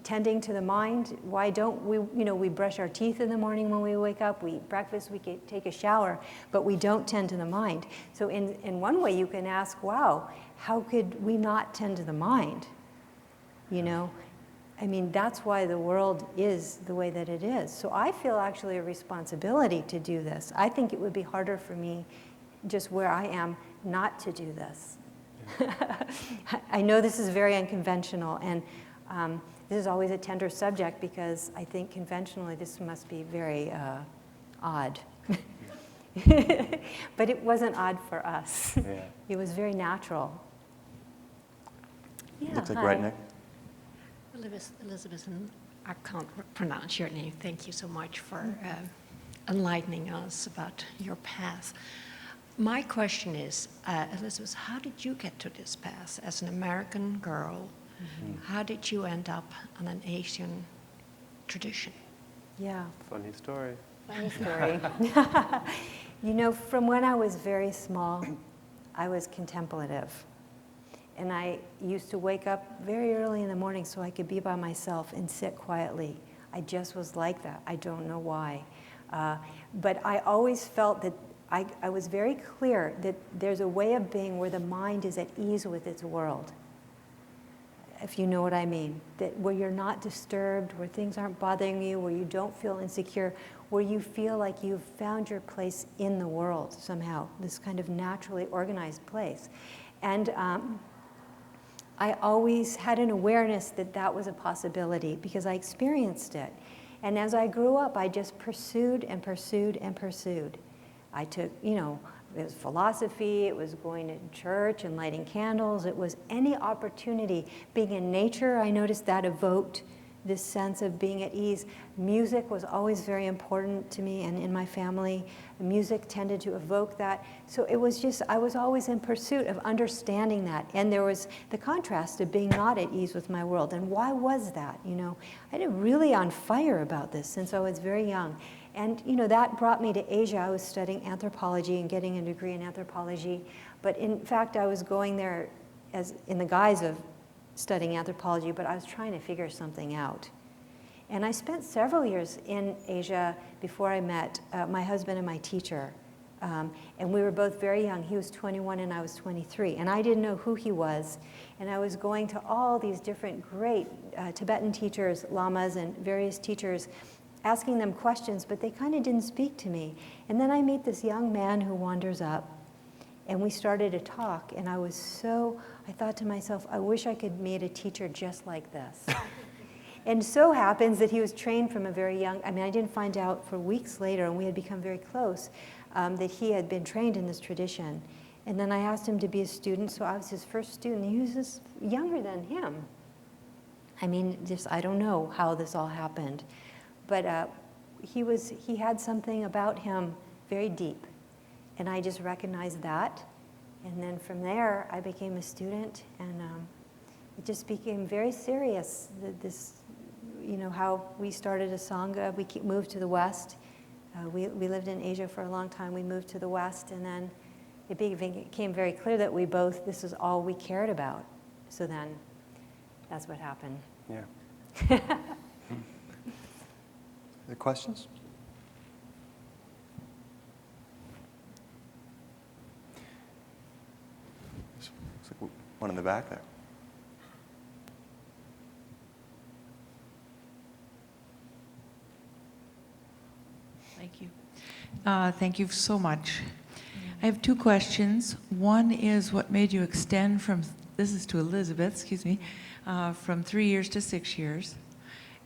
tending to the mind. Why don't we, we brush our teeth in the morning when we wake up, we eat breakfast, we take a shower, but we don't tend to the mind. So in one way you can ask, wow, how could we not tend to the mind? You know, I mean, that's why the world is the way that it is. So I feel actually a responsibility to do this. I think it would be harder for me, just where I am, not to do this. I know this is very unconventional, and this is always a tender subject because I think conventionally this must be very odd. But it wasn't odd for us. Yeah. It was very natural. Yeah, Looks like hi. right, Nick? Elizabeth, I can't pronounce your name. Thank you so much for enlightening us about your path. My question is, Elizabeth, how did you get to this path as an American girl? How did you end up on an Asian tradition? Yeah. Funny story. Funny story. You know, from when I was very small, I was contemplative. And I used to wake up very early in the morning so I could be by myself and sit quietly. I just was like that. I don't know why. But I always felt that I was very clear that there's a way of being where the mind is at ease with its world, if you know what I mean. That where you're not disturbed, where things aren't bothering you, where you don't feel insecure, where you feel like you've found your place in the world somehow, this kind of naturally organized place. And I always had an awareness that that was a possibility because I experienced it. And as I grew up, I just pursued and pursued and pursued. I took, you know, it was philosophy, it was going to church and lighting candles, it was any opportunity. Being in nature, I noticed that evoked this sense of being at ease. Music was always very important to me and in my family. Music tended to evoke that. So it was just, I was always in pursuit of understanding that. And there was the contrast of being not at ease with my world. And why was that? You know, I'd been really on fire about this since I was very young. And you know, that brought me to Asia. I was studying anthropology and getting a degree in anthropology. But in fact, I was going there as in the guise of studying anthropology, but I was trying to figure something out. And I spent several years in Asia before I met my husband and my teacher. And we were both very young. He was 21 and I was 23. And I didn't know who he was. And I was going to all these different great Tibetan teachers, lamas, and various teachers, asking them questions, but they kind of didn't speak to me. And then I meet this young man who wanders up, and we started to talk, and I thought to myself, I wish I could meet a teacher just like this. And so happens that he was trained from a very young, I mean, I didn't find out for weeks later, and we had become very close, that he had been trained in this tradition. And then I asked him to be a student, so I was his first student. He was just younger than him. I mean, just, I don't know how this all happened. But he had something about him very deep. And I just recognized that. And then from there, I became a student, and it just became very serious. This, you know, how we started a Sangha. We moved to the West. We lived in Asia for a long time. We moved to the West, and then it became very clear that this is all we cared about. So then, that's what happened. Yeah. Other questions? Looks like one in the back there. Thank you. Thank you so much. I have two questions. One is what made you extend from, this is to Elizabeth, excuse me, from 3 years to 6 years.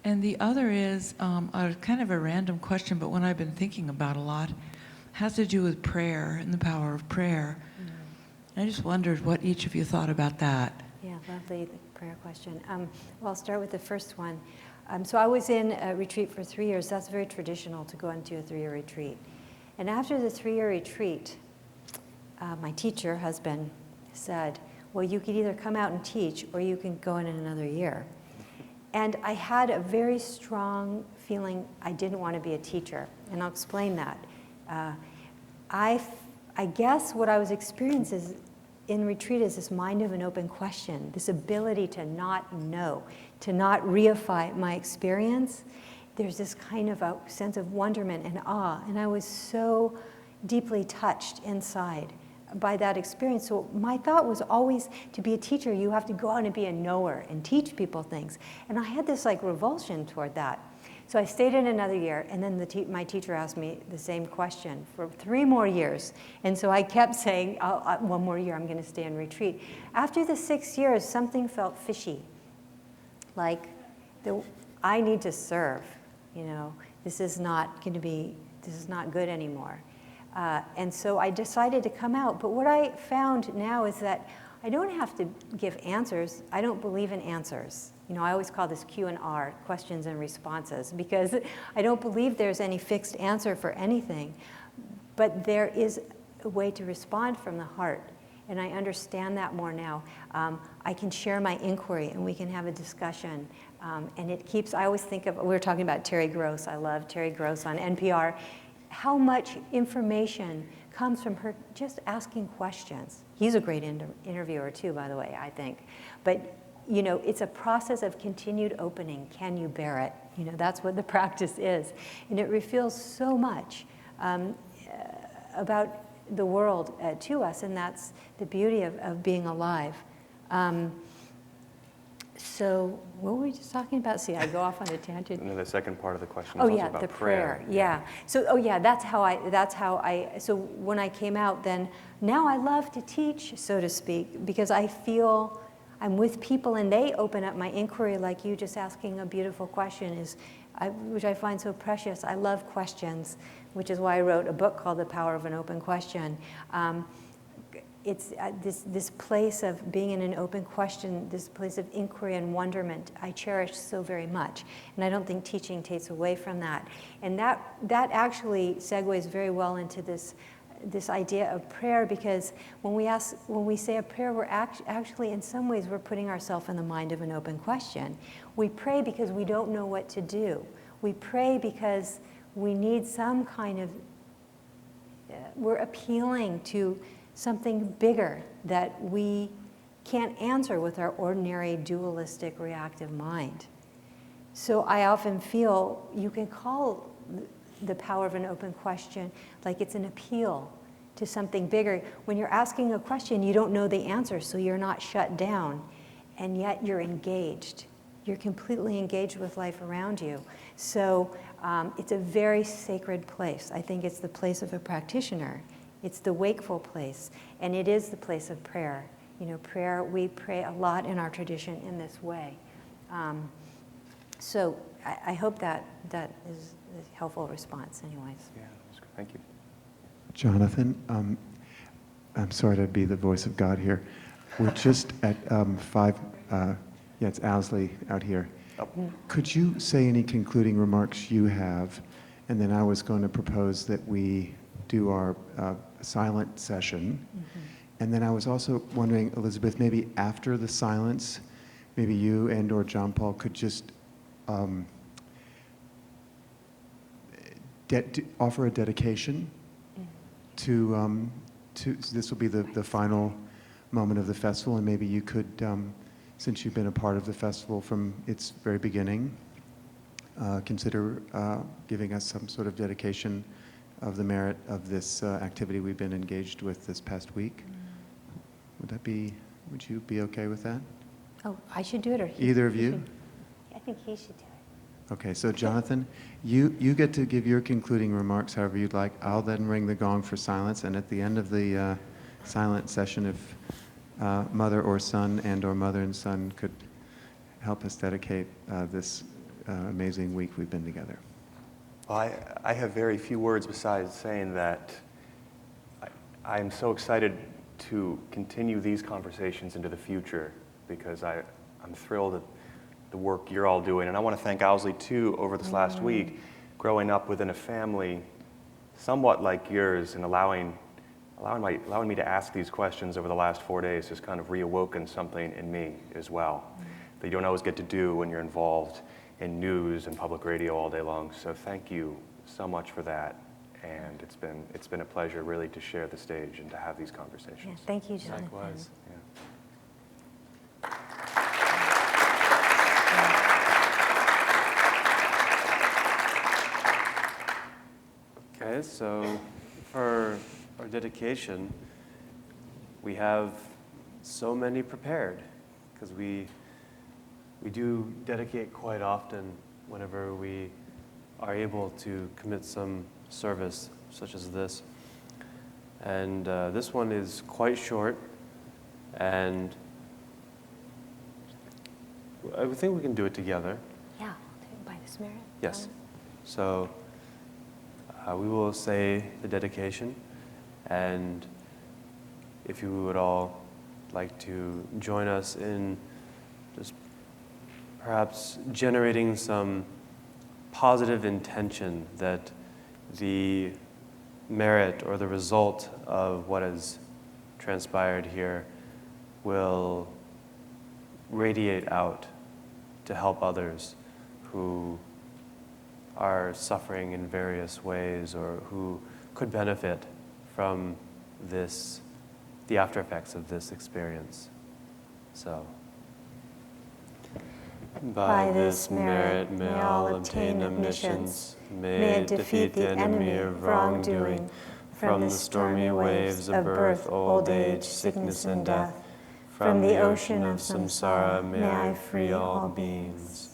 And the other is a kind of a random question, but one I've been thinking about a lot. Has to do with prayer and the power of prayer. I just wondered what each of you thought about that. Yeah, lovely prayer question. Well, I'll start with the first one. So I was in a retreat for 3 years. That's very traditional to go into a 3-year retreat. And after the 3-year retreat, my teacher, husband, said, well, you could either come out and teach or you can go in another year. And I had a very strong feeling I didn't want to be a teacher, and I'll explain that. I guess what I was experiencing in retreat is this mind of an open question, this ability to not know, to not reify my experience. There's this kind of a sense of wonderment and awe, and I was so deeply touched inside by that experience. So my thought was always, to be a teacher, you have to go out and be a knower and teach people things. And I had this like revulsion toward that. So I stayed in another year, and then my teacher asked me the same question for 3 more years. And so I kept saying, one more year, I'm going to stay in retreat. After the 6 years, something felt fishy. Like, I need to serve, you know. This is not good anymore. And so I decided to come out. But what I found now is that I don't have to give answers. I don't believe in answers. You know, I always call this Q&R, questions and responses, because I don't believe there's any fixed answer for anything. But there is a way to respond from the heart. And I understand that more now. I can share my inquiry, and we can have a discussion. And it keeps, I always think of, we were talking about Terry Gross. I love Terry Gross on NPR. How much information comes from her just asking questions. He's a great interviewer too, by the way, I think. But, you know, it's a process of continued opening. Can you bear it? You know, that's what the practice is. And it reveals so much about the world to us, and that's the beauty of being alive. So what were we just talking about? See, I go off on a tangent. No, the second part of the question Oh was yeah, also about the prayer. Yeah. So that's how I. So when I came out, then now I love to teach, so to speak, because I feel I'm with people and they open up my inquiry, like you just asking a beautiful question is. which I find so precious. I love questions, which is why I wrote a book called The Power of an Open Question. It's this place of being in an open question, this place of inquiry and wonderment, I cherish so very much. And I don't think teaching takes away from that. And that actually segues very well into this idea of prayer, because when we say a prayer, we're actually, in some ways, we're putting ourselves in the mind of an open question. We pray because we don't know what to do. We pray because we need some kind of, we're appealing to something bigger that we can't answer with our ordinary dualistic reactive mind. So I often feel you can call the power of an open question like it's an appeal to something bigger. When you're asking a question, you don't know the answer, so you're not shut down, and yet you're engaged. You're completely engaged with life around you. So it's a very sacred place. I think it's the place of a practitioner. It's the wakeful place, and it is the place of prayer. You know, prayer, we pray a lot in our tradition in this way. So I hope that is a helpful response anyways. Yeah, that's great. Thank you. Jonathan, I'm sorry to be the voice of God here. We're just at 5, it's Owsley out here. Oh. Could you say any concluding remarks you have? And then I was going to propose that we do our silent session. Mm-hmm. And then I was also wondering, Elizabeth, maybe after the silence, maybe you and or John Paul could just offer a dedication to this will be the final moment of the festival, and maybe you could, since you've been a part of the festival from its very beginning, consider giving us some sort of dedication of the merit of this activity we've been engaged with this past week. Would you be okay with that? Oh, I should do it, or he? Either of you? I think he should do it. Okay, so Jonathan, you get to give your concluding remarks however you'd like. I'll then ring the gong for silence, and at the end of the silent session, if mother or son and or mother and son could help us dedicate this amazing week we've been together. Well, I have very few words besides saying that I am so excited to continue these conversations into the future, because I'm thrilled at the work you're all doing. And I want to thank Owsley, too, over this last week, growing up within a family somewhat like yours and allowing me to ask these questions over the last 4 days has kind of reawoken something in me as well that you don't always get to do when you're involved in news and public radio all day long. So thank you so much for that. And it's been a pleasure really to share the stage and to have these conversations. Yeah, thank you, Jonathan. Likewise. Yeah. Okay, so for our dedication, we have so many prepared, because we do dedicate quite often whenever we are able to commit some service such as this. And this one is quite short, and I think we can do it together. Yeah, I'll do it by this merit. Yes. So we will say the dedication, and if you would all like to join us in just perhaps generating some positive intention that the merit or the result of what has transpired here will radiate out to help others who are suffering in various ways or who could benefit from this, the after effects of this experience. So, by this merit may all obtain omniscience, may it defeat the enemy of wrongdoing, from the stormy waves of birth, old age, sickness, and death. From the ocean of samsara may I free all beings.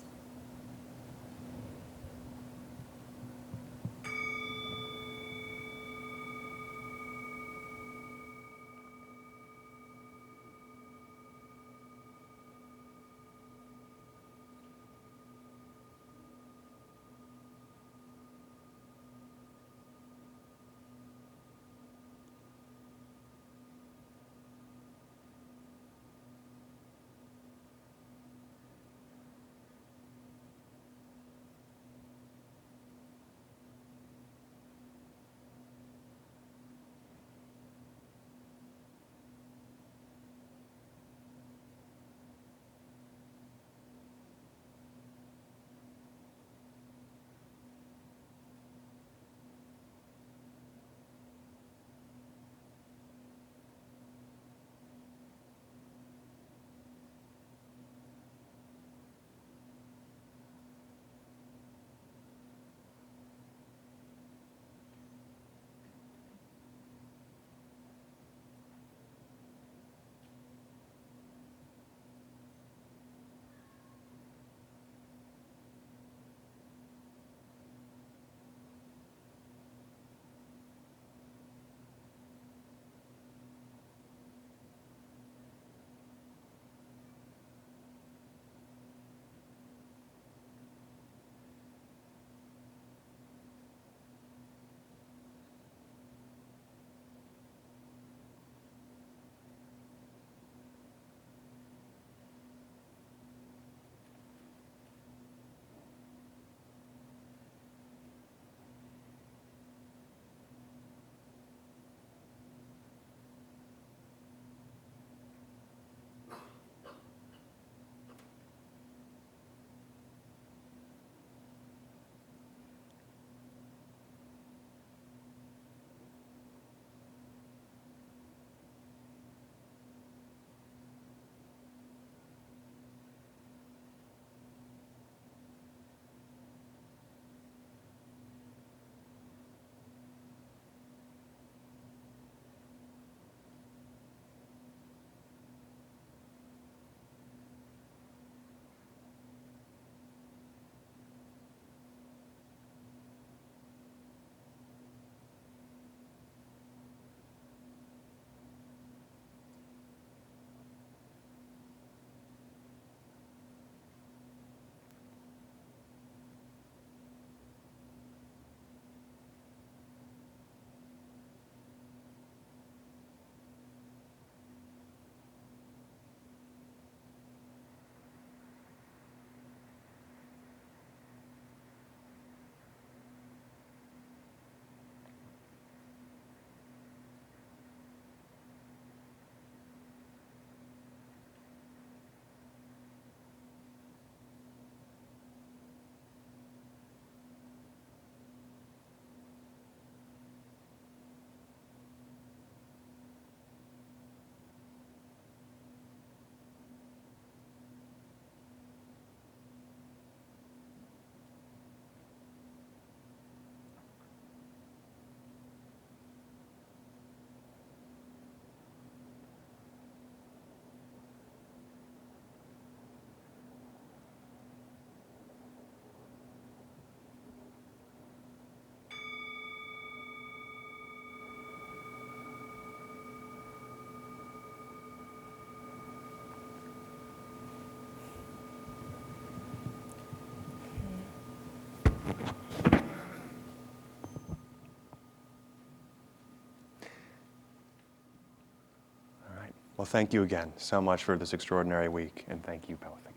Well, thank you again so much for this extraordinary week, and thank you both again.